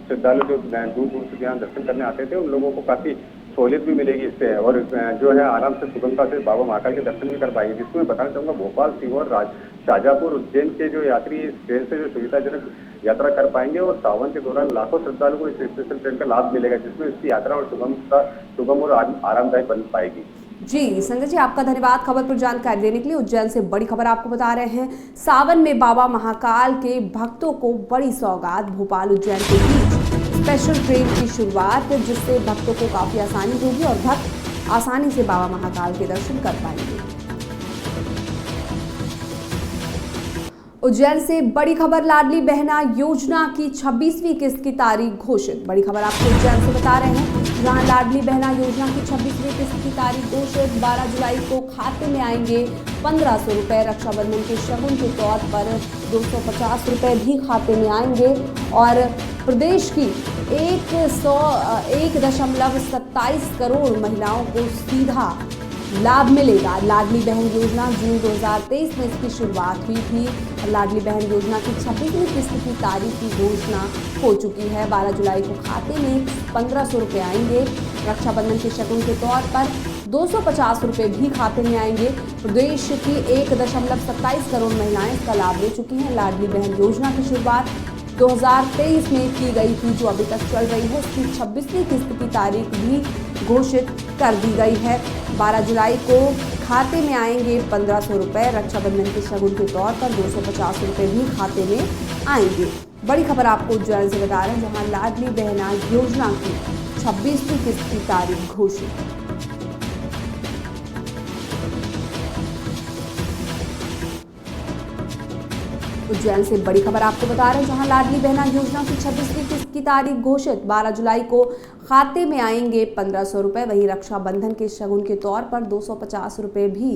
श्रद्धालु जो दूर दूर से यहाँ दर्शन करने आते थे, उन लोगों को काफी सहूलियत भी मिलेगी इससे, और जो है आराम से सुगमता से बाबा महाकाल के दर्शन भी कर पाएंगे। जिसको मैं बताना चाहूँगा, भोपाल, सीहोर, शाहजहाँपुर, उज्जैन के जो यात्री इस ट्रेन से जो सुविधाजनक यात्रा कर पाएंगे, और सावन के दौरान लाखों श्रद्धालु को इस स्पेशल ट्रेन का लाभ मिलेगा, जिसमें इसकी यात्रा और सुगम और आरामदायक बन पाएगी। जी, संजय जी, आपका धन्यवाद खबर पर जानकारी देने के लिए। उज्जैन से बड़ी खबर आपको बता रहे हैं, सावन में बाबा महाकाल के भक्तों को बड़ी सौगात। भोपाल उज्जैन के बीच स्पेशल ट्रेन की शुरुआत, जिससे भक्तों को काफी आसानी होगी और भक्त आसानी से बाबा महाकाल के दर्शन कर पाएंगे। उज्जैन से बड़ी खबर, लाडली बहना योजना की 26वीं किस्त की तारीख घोषित। बड़ी खबर आपको उज्जैन से बता रहे हैं, जहां लाडली बहना योजना की 26वीं किस्त की तारीख घोषित। 12 जुलाई को खाते में आएंगे 1500 रुपये। रक्षाबंधन के शगुन के तौर पर 250 रुपये भी खाते में आएंगे और प्रदेश की 1.27 करोड़ महिलाओं को सीधा लाभ मिलेगा। लाडली बहन योजना जून 2023 में इसकी शुरुआत हुई थी। लाडली बहन योजना की 26वीं किस्त की तारीख की घोषणा हो चुकी है। 12 जुलाई को खाते में 1500 रुपये आएंगे। रक्षाबंधन के शगुन के तौर पर 250 रुपये भी खाते में आएंगे। प्रदेश की 1.27 करोड़ महिलाएं इसका लाभ ले चुकी हैं। लाडली बहन योजना की शुरुआत 2023 में की गई थी, जो अभी तक चल रही है। इसकी 26वीं किस्त की तारीख भी घोषित कर दी गई है। 12 जुलाई को खाते में आएंगे 1500 रुपये। रक्षाबंधन के शगुन के तौर पर 250 रुपये भी खाते में आएंगे। बड़ी खबर आपको उज्जैन से बता रहे हैं, जहां लाडली बहना योजना की 26वीं किस्त की तारीख घोषित। उज्जैन से बड़ी खबर आपको बता रहे हैं, जहां लाडली बहना योजना की 26वीं किस्त की तारीख घोषित। 12 जुलाई को खाते में आएंगे 1500 रुपए। वहीं रक्षाबंधन के शगुन के तौर पर 250 रुपए भी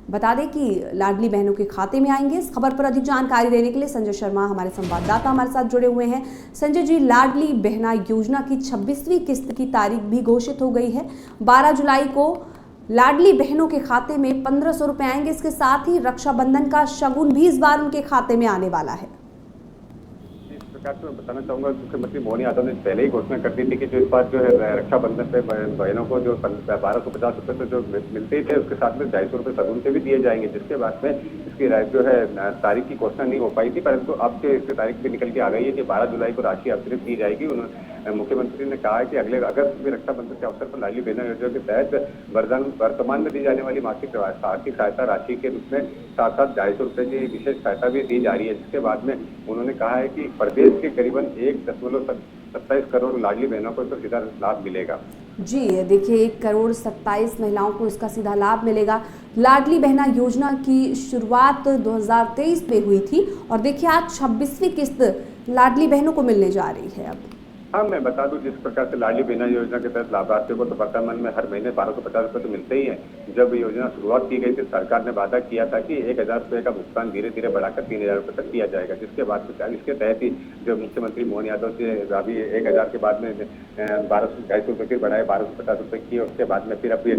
बता दें कि लाडली बहनों के खाते में आएंगे। इस खबर पर अधिक जानकारी देने के लिए संजय शर्मा हमारे संवाददाता हमारे साथ जुड़े हुए हैं। संजय जी, लाडली बहना योजना की 26वीं किस्त की तारीख भी घोषित हो गई है। 12 जुलाई को लाडली बहनों के खाते में 1500 रुपए आएंगे। इसके साथ ही रक्षाबंधन का शगुन भी इस बार उनके खाते में आने वाला है। इस प्रकार से मैं बताना चाहूंगा, मुख्यमंत्री मोहन यादव ने पहले ही घोषणा कर दी थी कि जो इस बार जो है रक्षाबंधन पे बहनों को जो 1250 रुपए तो जो मिलते ही थे, उसके साथ में 250 रुपए शगुन से भी दिए जाएंगे, जिसके बाद में इसकी जो है तारीख की घोषणा नहीं हो पाई थी, परंतु अब जो इसकी तारीख भी निकल के आ गई है कि 12 जुलाई को राशि अतिरिक्त दी जाएगी। मुख्यमंत्री ने कहा है कि अगले अगस्त में रक्षाबंधन के अवसर पर लाडली बहना योजना के तहत वर्तमान में दी जाने वाली मासिक आर्थिक सहायता राशि के रूप में साथ साथ 250 रुपए की विशेष सहायता भी दी जा रही है। जिसके बाद में उन्होंने कहा है कि प्रदेश के करीबन 1.27 करोड़ लाडली बहनों को इसका सीधा लाभ मिलेगा। जी देखिए, 1,27 महिलाओं को इसका सीधा लाभ मिलेगा। लाडली बहना योजना की शुरुआत 2023 में हुई थी और देखिए आज 26वीं किस्त लाडली बहनों को मिलने जा रही है। अब हाँ, मैं बता दूं, जिस प्रकार से लाडली बहना योजना के तहत लाभार्थियों को तो वर्तमान में हर महीने 1250 रुपए तो मिलते ही हैं। जब योजना शुरुआत की गई थी, सरकार ने वादा किया था कि 1000 रुपए का भुगतान धीरे धीरे बढ़ाकर 3000 रुपए तक किया जाएगा, जिसके बाद इसके तहत ही जो मुख्यमंत्री मोहन यादव से अभी 1000 के बाद में 250 रुपए फिर बढ़ाए 1250 रुपए की, उसके बाद में फिर अभी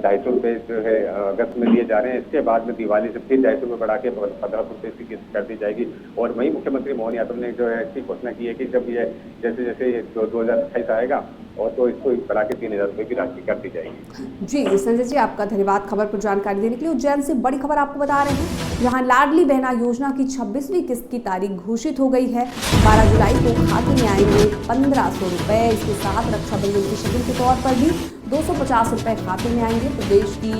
250 रुपए जो है अगस्त में दिए जा रहे हैं। इसके बाद में दिवाली से फिर 250 रुपए बढ़ा के 1500 रुपए की किस्त कर दी जाएगी। और वहीं मुख्यमंत्री मोहन यादव ने जो है इसकी घोषणा की है कि जब ये जैसे जैसे 2028 आएगा और तो इसको बढ़ा के 3000 रुपए की राशि कर दी जाएगी। जी संजय जी, आपका धन्यवाद खबर पर जानकारी देने के लिए। उज्जैन से बड़ी खबर आपको बता रहे हैं, जहां लाडली बहना योजना की 26वीं किस्त की तारीख घोषित हो गई है। 12 जुलाई को खाते में आएंगे 1500 रुपए। इसके साथ रक्षाबंधन के शगुन के तौर पर भी 250 रुपए खाते में आएंगे। प्रदेश की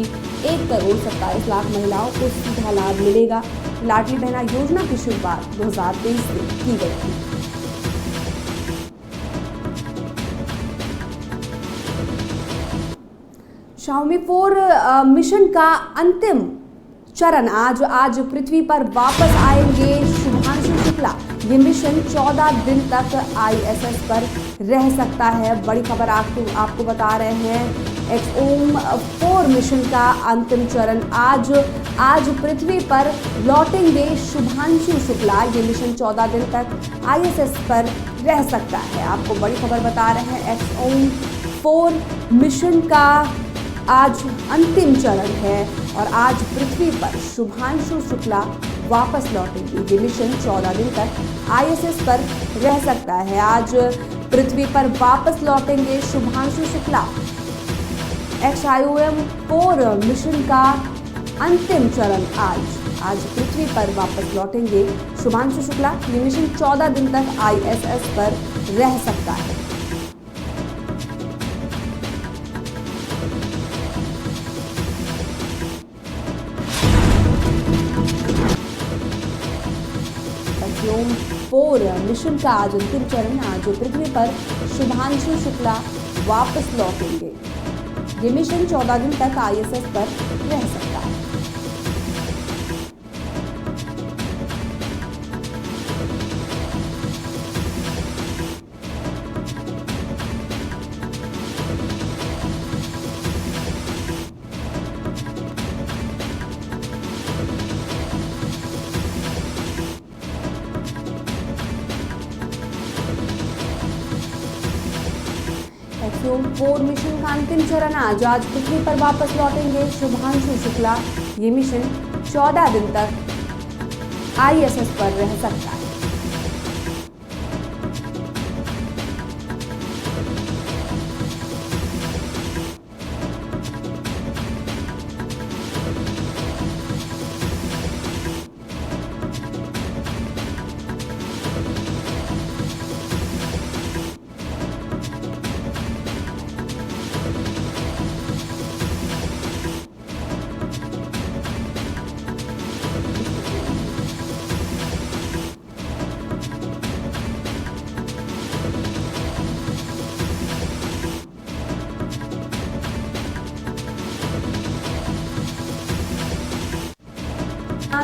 1,27,00,000 महिलाओं को सीधा लाभ मिलेगा। लाडली बहना योजना की शुरुआत 2023 में की गई थी। Xiaomi 4 मिशन का अंतिम चरण आज पृथ्वी पर वापस आएंगे शुभांशु शुक्ला। ये मिशन 14 दिन तक ISS पर रह सकता है। बड़ी खबर आपको बता रहे हैं, XOM 4 मिशन का अंतिम चरण आज पृथ्वी पर लौटेंगे शुभांशु शुक्ला। ये मिशन 14 दिन तक ISS पर रह सकता है। आपको बड़ी खबर बता रहे हैं, XOM 4 मिशन का आज अंतिम चरण है और आज पृथ्वी पर शुभांशु शुक्ला वापस लौटेंगे। ये मिशन 14 दिन तक ISS पर रह सकता है। आज पृथ्वी पर वापस लौटेंगे शुभांशु शुक्ला। XIOM 4 मिशन का अंतिम चरण आज पृथ्वी पर वापस लौटेंगे शुभांशु शुक्ला। ये मिशन 14 दिन तक ISS पर रह सकता है। XOM 4 मिशन का आज अंतिम चरण, आज पृथ्वी पर शुभांशु शुक्ला वापस लौटेंगे। ये मिशन 14 दिन तक ISS पर रह सकता है। XOM 4 मिशन का अंतिम चरण आज पृथ्वी पर वापस लौटेंगे शुभांशु शुक्ला। ये मिशन 14 दिन तक ISS पर रह सकता है।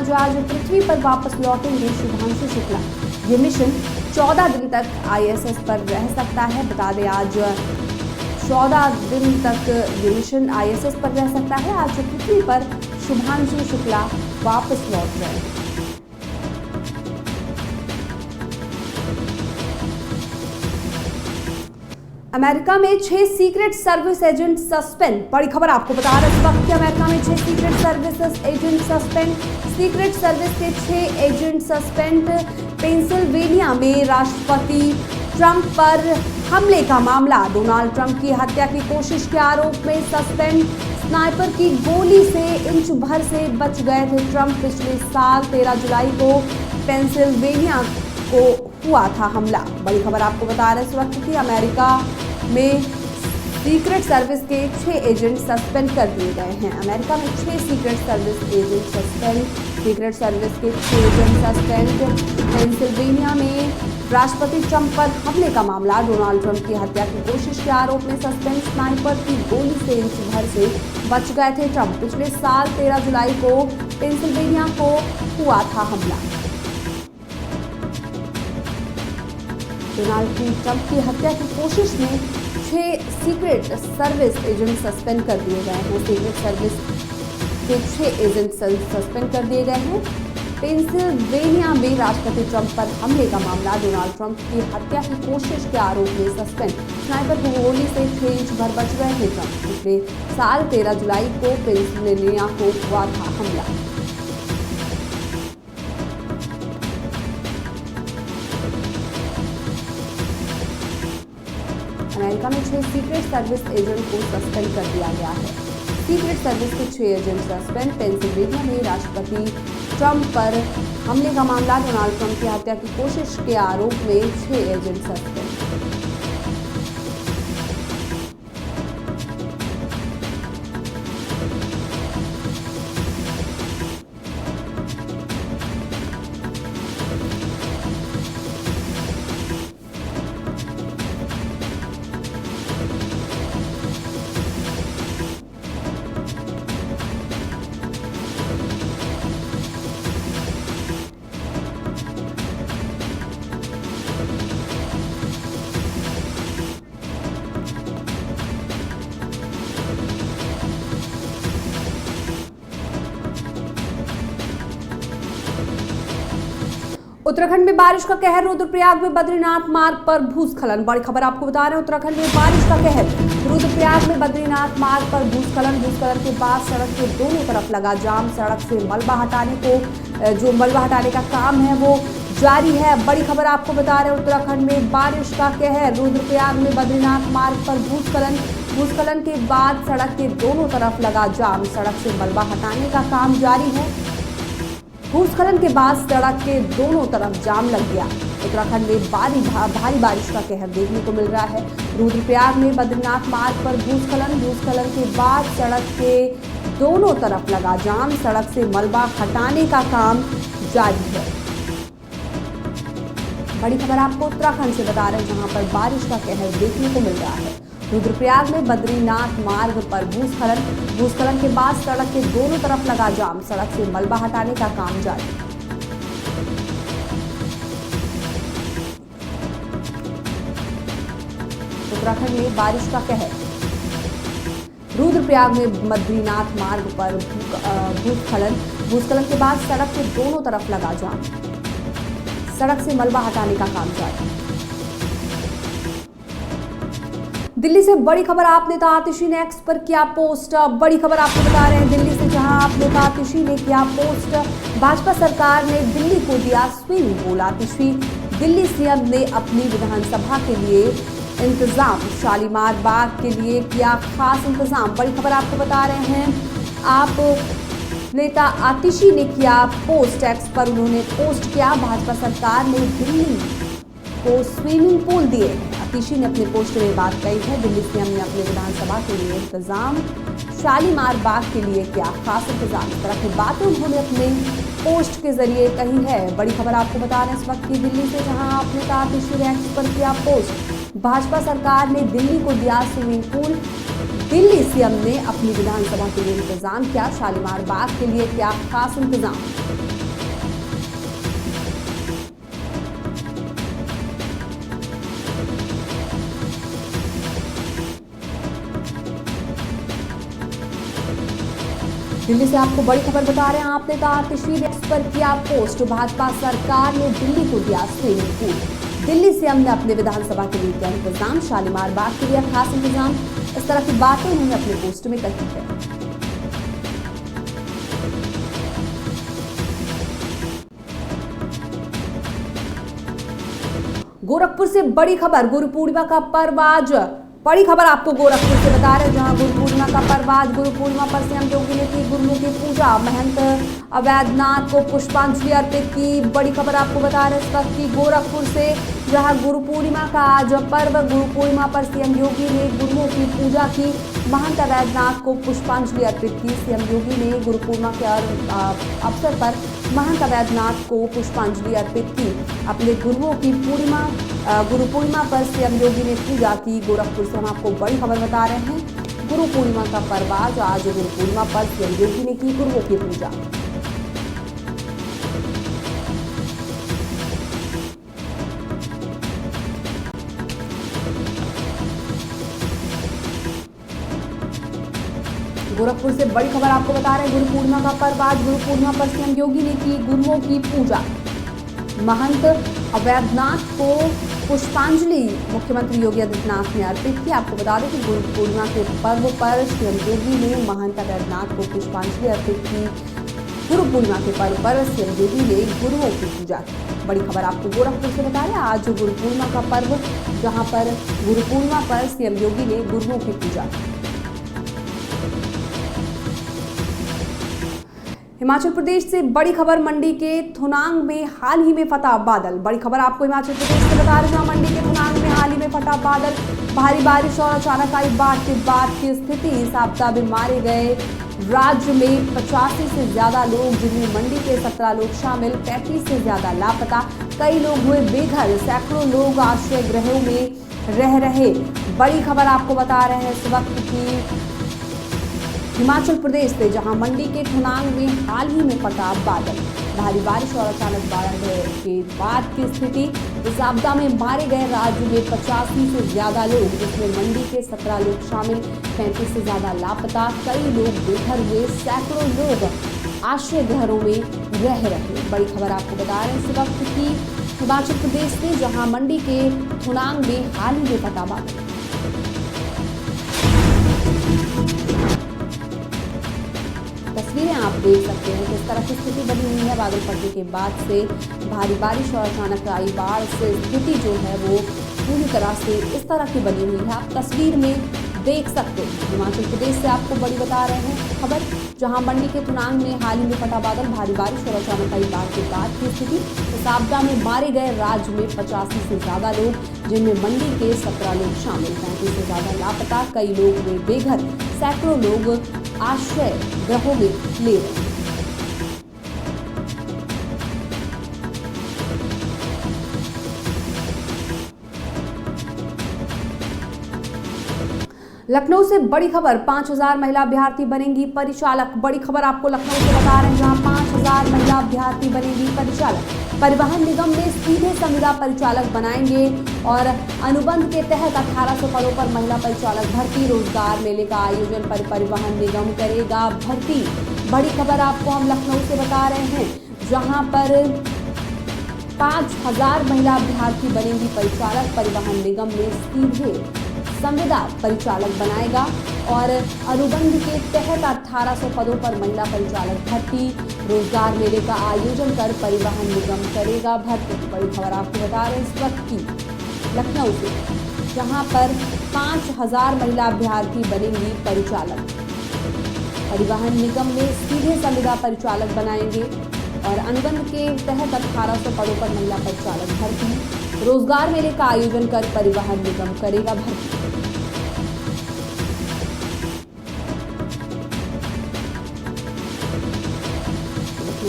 जो आज पृथ्वी पर वापस लौटेंगे शुभांशु शुक्ला। ये मिशन 14 दिन तक ISS पर रह सकता है। बता दें आज 14 दिन तक ये मिशन ISS पर रह सकता है। आज पृथ्वी पर शुभांशु शुक्ला वापस लौट रहे हैं। अमेरिका में 6 सीक्रेट सर्विस एजेंट सस्पेंड। बड़ी खबर आपको बता रहे हैं इस वक्त कि अमेरिका में 6 secret services agent suspend. Secret service के 6 एजेंट सस्पेंड। पेंसिल्वेनिया में राष्ट्रपति ट्रंप पर हमले का मामला। डोनाल्ड ट्रंप की हत्या की कोशिश के आरोप में सस्पेंड। स्नाइपर की गोली से इंच भर से बच गए थे ट्रंप। पिछले साल 13 जुलाई को पेंसिल्वेनिया को हुआ था हमला। बड़ी खबर आपको बता रहे हैं इस वक्त कि अमेरिका में सीक्रेट सर्विस के 6 एजेंट सस्पेंड कर दिए गए हैं। अमेरिका में 6 secret service agent suspend. Secret service के 6 एजेंट सस्पेंड। पेंसिल्वेनिया में राष्ट्रपति ट्रंप पर हमले का मामला। डोनाल्ड ट्रंप की हत्या की कोशिश के आरोप में सस्पेंड। स्नाइपर की गोली से इंच भर से बच गए थे ट्रंप। पिछले साल 13 जुलाई को पेंसिल्वेनिया को हुआ था हमला। डोनाल्ड ट्रंप की हत्या की कोशिश में 6 सीक्रेट सर्विस एजेंट सस्पेंड कर दिए गए हैं। सीक्रेट सर्विस के 6 एजेंट सस्पेंड कर दिए गए हैं। पेंसिल्वेनिया में राष्ट्रपति ट्रंप पर हमले का मामला। डोनाल्ड ट्रंप की हत्या की कोशिश के आरोप में सस्पेंड। स्नाइपर की गोली से 6 इंच भर बच गए थे ट्रंप। पिछले साल 13 जुलाई को पेंसिल्वेनिया को हुआ था हमला। अमेरिका में 6 सीक्रेट सर्विस एजेंट को सस्पेंड कर दिया गया है। सीक्रेट सर्विस के 6 एजेंट सस्पेंड। पेंसिल्वेनिया में राष्ट्रपति ट्रंप पर हमले का मामला। डोनाल्ड ट्रंप की हत्या की कोशिश के आरोप में 6 एजेंट सस्पेंड। उत्तराखंड में बारिश का कहर। रुद्रप्रयाग में बद्रीनाथ मार्ग पर भूस्खलन। बड़ी खबर आपको बता रहे हैं उत्तराखंड में बारिश का कहर। रुद्रप्रयाग में बद्रीनाथ मार्ग पर भूस्खलन। भूस्खलन के बाद सड़क के दोनों तरफ लगा जाम। सड़क से मलबा हटाने का काम है वो जारी है। बड़ी खबर आपको बता रहे हैं उत्तराखंड में बारिश का कहर। रुद्रप्रयाग में बद्रीनाथ मार्ग पर भूस्खलन। भूस्खलन के बाद सड़क के दोनों तरफ लगा जाम। सड़क से मलबा हटाने का काम जारी है। भूस्खलन के बाद सड़क के दोनों तरफ जाम लग गया। उत्तराखंड में भारी बारिश का कहर देखने को मिल रहा है। रुद्रप्रयाग में बद्रीनाथ मार्ग पर भूस्खलन। भूस्खलन के बाद सड़क के दोनों तरफ लगा जाम। सड़क से मलबा हटाने का काम जारी है। बड़ी खबर आपको उत्तराखंड से बता रहे हैं जहां पर बारिश का कहर देखने को मिल रहा है। रुद्रप्रयाग में बद्रीनाथ मार्ग पर भूस्खलन। भूस्खलन के बाद सड़क के दोनों तरफ लगा जाम। सड़क से मलबा हटाने का काम जारी। उत्तराखंड में बारिश का कहर। रुद्रप्रयाग में बद्रीनाथ मार्ग पर भूस्खलन। भूस्खलन के बाद सड़क के दोनों तरफ लगा जाम। सड़क से मलबा हटाने का काम जारी। दिल्ली से बड़ी खबर। आप नेता आतिशी ने एक्स पर किया पोस्ट। बड़ी खबर आपको बता रहे हैं दिल्ली से जहां आप नेता आतिशी ने किया पोस्ट। भाजपा सरकार ने दिल्ली को दिया स्विमिंग पूल। आतिशी दिल्ली सीएम ने अपनी विधानसभा के लिए इंतजाम। शालीमार बाग के लिए किया खास इंतजाम। बड़ी खबर आपको बता रहे हैं आप नेता आतिशी ने किया पोस्ट। एक्स पर उन्होंने पोस्ट किया। भाजपा सरकार ने दिल्ली को स्विमिंग पूल दिए हैं। आतिशी ने अपने पोस्ट में बात कही है। दिल्ली सीएम ने अपने विधानसभा के लिए इंतजाम। शालीमार बाग के लिए किया खास इंतजाम। इस तरह की बातें उन्होंने अपने पोस्ट के जरिए कही है। बड़ी खबर आपको बता रहे हैं इस वक्त की दिल्ली से जहां आप नेता आतिशी ने एक्स पर किया पोस्ट। भाजपा सरकार ने दिल्ली को दिया स्विमिंग पूल। दिल्ली सीएम ने अपनी विधानसभा के लिए इंतजाम किया। शालीमार बाग के लिए किया खास इंतजाम। दिल्ली से आपको बड़ी खबर बता रहे हैं। आपने कहा तशरीफ एक्स पर किया पोस्ट, भाजपा सरकार ने दिल्ली को दिया स्विमिंग पूल। दिल्ली से हमने अपने विधानसभा के लिए किया इंतजाम, शालीमार बाग के लिए खास इंतजाम। इस तरह की बातें उन्होंने अपने पोस्ट में कही है। गोरखपुर से बड़ी खबर, गुरु पूर्णिमा का पर्व आज। बड़ी खबर आपको गोरखपुर से बता रहे हैं, जहां गुरु पूर्णिमा का पर्व आज। गुरु पूर्णिमा पर सीएम योगी ने की गुरुओं की पूजा, महंत अवैधनाथ को पुष्पांजलि अर्पित की। बड़ी खबर आपको बता रहे हैं इस वक्त की गोरखपुर से, जहां गुरु पूर्णिमा का आज पर्व। गुरु पूर्णिमा पर सीएम योगी ने गुरुओं की पूजा की, महंत अवैधनाथ को पुष्पांजलि अर्पित की। सीएम योगी ने गुरु पूर्णिमा के अवसर पर महंत अवैधनाथ को पुष्पांजलि अर्पित की। अपने गुरुओं की गुरु पूर्णिमा पर सीएम योगी ने पूजा की। गोरखपुर से हम आपको बड़ी खबर बता रहे हैं, गुरु पूर्णिमा का पर्व आज। गुरु पूर्णिमा पर सीएम योगी ने की गुरुओं की पूजा। गोरखपुर से बड़ी खबर आपको बता रहे हैं, गुरु पूर्णिमा का पर्व आज। गुरु पूर्णिमा पर सीएम योगी ने की गुरुओं की पूजा, महंत अवैधनाथ को पुष्पांजलि मुख्यमंत्री योगी आदित्यनाथ ने अर्पित की। आपको बता दें कि गुरु पूर्णिमा के पर्व पर सीएम योगी ने महंत अवैधनाथ को पुष्पांजलि अर्पित की। गुरु पूर्णिमा के पर्व पर सीएम योगी ने गुरुओं की पूजा की। बड़ी खबर आपको गोरखपुर से बता रहे हैं, आज गुरु पूर्णिमा का पर्व, जहां पर गुरु पूर्णिमा पर सीएम योगी ने गुरुओं की पूजा की। हिमाचल प्रदेश से बड़ी खबर, मंडी के थुनांग में हाल ही में फटा बादल। बड़ी खबर आपको हिमाचल प्रदेश से बता रहे हैं, मंडी के थुनांग में हाल ही में फटा बादल। भारी बारिश और अचानक आई बाढ़ के बाद की स्थिति। इस आपदा में मारे गए राज्य में 85 से ज्यादा लोग, जिनमें मंडी के 17 लोग शामिल। 35 से ज्यादा लापता, कई लोग हुए बेघर, सैकड़ों लोग आश्रय गृहों में रह रहे। बड़ी खबर आपको बता रहे हैं इस वक्त की हिमाचल प्रदेश से, जहां मंडी के थुनांग में हाल ही में फटा बादल। भारी बारिश और अचानक बाढ़ के बाद की स्थिति। इस आपदा में मारे गए राज्य में 85 से ज्यादा लोग, जिसमें मंडी के 17 लोग शामिल। 35 से ज्यादा लापता, कई लोग बेघर हुए, सैकड़ों लोग आश्रय गृहों में रह रहे। बड़ी खबर आपको बता रहे हैं इस वक्त की हिमाचल प्रदेश से, जहां मंडी के थुनांग में हाल ही में फटा बादल। तस्वीरें आप देख सकते हैं किस तरह की स्थिति बनी हुई है। बादल फटने के बाद से भारी बारिश और अचानक आई बाढ़ से स्थिति जो है वो पूरी तरह से इस तरह की बनी हुई है। आप तस्वीर में देख सकते हैं। हिमाचल प्रदेश से आपको बड़ी बता रहे हैं खबर, जहां मंडी के थुनांग में हाल ही में फटा बादल। भारी बारिश और अचानक आई बाढ़ के बाद की स्थिति। इस आपदा में मारे गए राज्य में 85 से ज्यादा लोग, जिनमें मंडी के 17 लोग शामिल। 35 से ज्यादा लापता, कई लोग हुए बेघर, सैकड़ों लोग आश्रय गृहों में ले रहे। लखनऊ से बड़ी खबर, 5000 महिला अभ्यर्थी बनेंगी परिचालक। बड़ी खबर आपको लखनऊ से बता रहे हैं, जहां 5000 महिला अभ्यर्थी बनेंगी परिचालक। परिवहन निगम में सीधे संविदा परिचालक बनाएंगे और अनुबंध के तहत 1800 पदों पर महिला परिचालक भर्ती। रोजगार मेले का आयोजन परिवहन निगम करेगा भर्ती। बड़ी खबर आपको हम लखनऊ से बता रहे हैं, जहां पर 5000 महिला अभ्यर्थी बनेंगी परिचालक। परिवहन निगम में सीधे संविदा परिचालक बनाएगा और अनुबंध के तहत 1800 पदों पर महिला परिचालक भर्ती। रोजगार मेले का आयोजन कर परिवहन निगम करेगा भर्ती। बड़ी खबर आपको बता रहे हैं इस वक्त की लखनऊ से, जहां पर 5000 महिला अभ्यर्थी बनेंगी परिचालक। परिवहन निगम में सीधे संविदा परिचालक बनाएंगे और अनुबंध के तहत 1800 पदों पर महिला परिचालक भर्ती। रोजगार मेले का आयोजन कर परिवहन निगम करेगा भर्ती।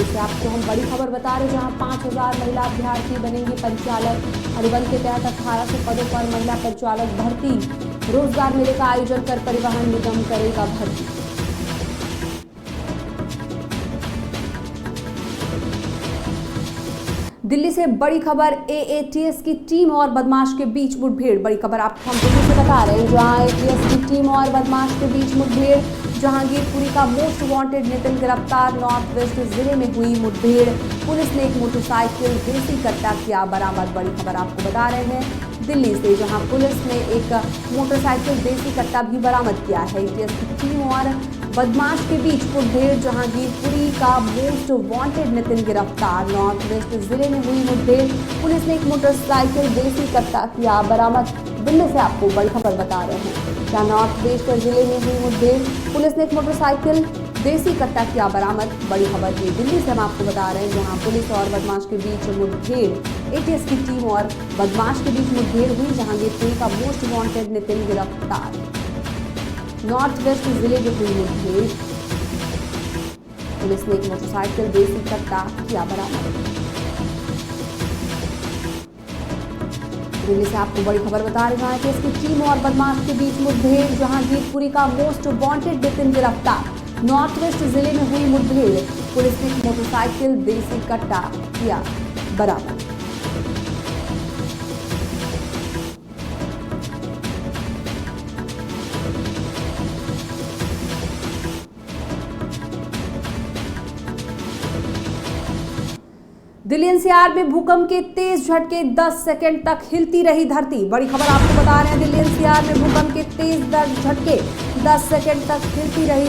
से आपको हम बड़ी खबर बता रहे हैं, जहां 5000 महिला अभ्यर्थी बनेंगे परिचालक। अनुबंध के तहत 1800 पदों पर महिला परिचालक भर्ती। रोजगार मेले का आयोजन कर परिवहन निगम करेगा भर्ती। दिल्ली से बड़ी खबर, एएटीएस की टीम और बदमाश के बीच मुठभेड़। बड़ी खबर आपको हम दिल्ली से बता रहे हैं, जहां एएटीएस की टीम और बदमाश के बीच मुठभेड़। जहांगीरपुरी का मोस्ट वांटेड नितिन गिरफ्तार। नॉर्थ वेस्ट जिले में हुई मुठभेड़, पुलिस ने एक मोटरसाइकिल देसी कट्टा किया बरामद। बड़ी खबर आपको बता रहे हैं दिल्ली से, जहां पुलिस ने एक मोटरसाइकिल देसी कट्टा भी बरामद किया है। एटीएस की टीम और बदमाश के बीच मुठभेड़, जहांगीरपुरी का मोस्ट वांटेड नितिन गिरफ्तार। नॉर्थ वेस्ट जिले में हुई मुठभेड़, पुलिस ने एक मोटरसाइकिल देसी कट्टा किया बरामद। दिल्ली से आपको बड़ी खबर बता रहे हैं, जहां नॉर्थ वेस्ट जिले में हुई मुठभेड़, पुलिस ने एक मोटरसाइकिल देसी कट्टा किया बरामद। बड़ी खबर ये दिल्ली से हम आपको बता रहे हैं, जहां पुलिस और बदमाश के बीच मुठभेड़, एटीएस की टीम और बदमाश के बीच मुठभेड़ हुई। जहांगीरपुरी का मोस्ट वांटेड नितिन गिरफ्तार। नॉर्थ वेस्ट जिले में हुई मुठभेड़, पुलिस ने एक मोटरसाइकिल देसी कट्टा किया बरामद। दिल्ली से आपको बड़ी खबर बता रहे हैं कि इसकी टीम और बदमाश के बीच मुठभेड़, जहांगीरपुरी का मोस्ट वांटेड नितिन गिरफ्तार। नॉर्थ वेस्ट जिले में हुई मुठभेड़, पुलिस ने एक मोटरसाइकिल देसी कट्टा किया बरामद। दिल्ली एनसीआर में भूकंप के तेज झटके, 10 सेकंड तक हिलती रही धरती। बड़ी खबर आपको बता रहे हैं, दिल्ली एनसीआर में भूकंप के तेज झटके, 10 सेकंड तक हिलती रही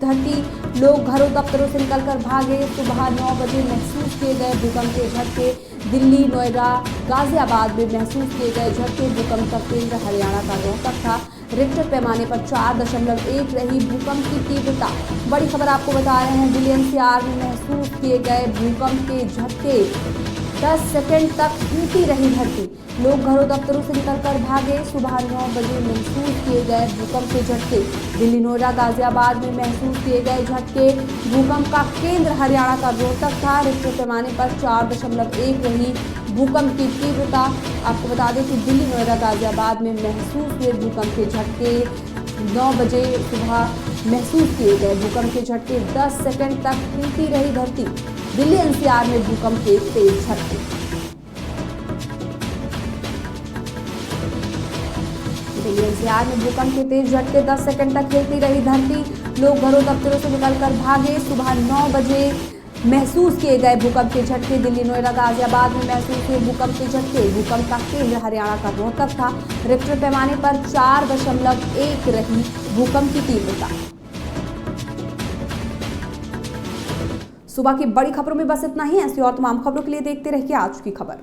धरती। लोग घरों दफ्तरों से निकलकर भागे। सुबह 9 बजे महसूस किए गए भूकंप के झटके। दिल्ली, नोएडा, गाजियाबाद में महसूस किए गए झटके। भूकंप का केंद्र हरियाणा का रोहतक था। रिक्टर पैमाने पर 4.1 रही भूकंप की तीव्रता। बड़ी खबर आपको बता रहे हैं, दिल्ली एनसीआर में महसूस किए गए भूकंप के झटके, 10 सेकंड तक हिलती रही धरती। लोग घरों दफ्तरों से निकलकर भागे। सुबह 9 बजे महसूस किए गए भूकंप के झटके। दिल्ली, नोएडा, गाजियाबाद में महसूस किए गए झटके। भूकंप का केंद्र हरियाणा का रोहतक था। रिक्टर पैमाने पर 4.1 रही भूकंप की तीव्रता। आपको बता दें कि दिल्ली, नोएडा, गाजियाबाद में महसूस हुए भूकंप के झटके, 9 बजे सुबह महसूस किए गए भूकंप के झटके, 10 सेकंड तक हिलती रही धरती। दिल्ली एनसीआर में भूकंप के तेज झटके। दिल्ली एनसीआर में भूकंप के तेज झटके, 10 सेकंड तक हिलती रही धरती। लोग घरों दफ्तरों से निकलकर भागे। सुबह 9 बजे महसूस किए गए भूकंप के झटके। दिल्ली, नोएडा, गाजियाबाद में महसूस हुए भूकंप के झटके। भूकंप का केंद्र हरियाणा का रोहतक था। रिक्टर पैमाने पर 4.1 रही भूकंप की तीव्रता। सुबह की बड़ी खबरों में बस इतना ही। ऐसी और तमाम खबरों के लिए देखते रहिए आज की खबर।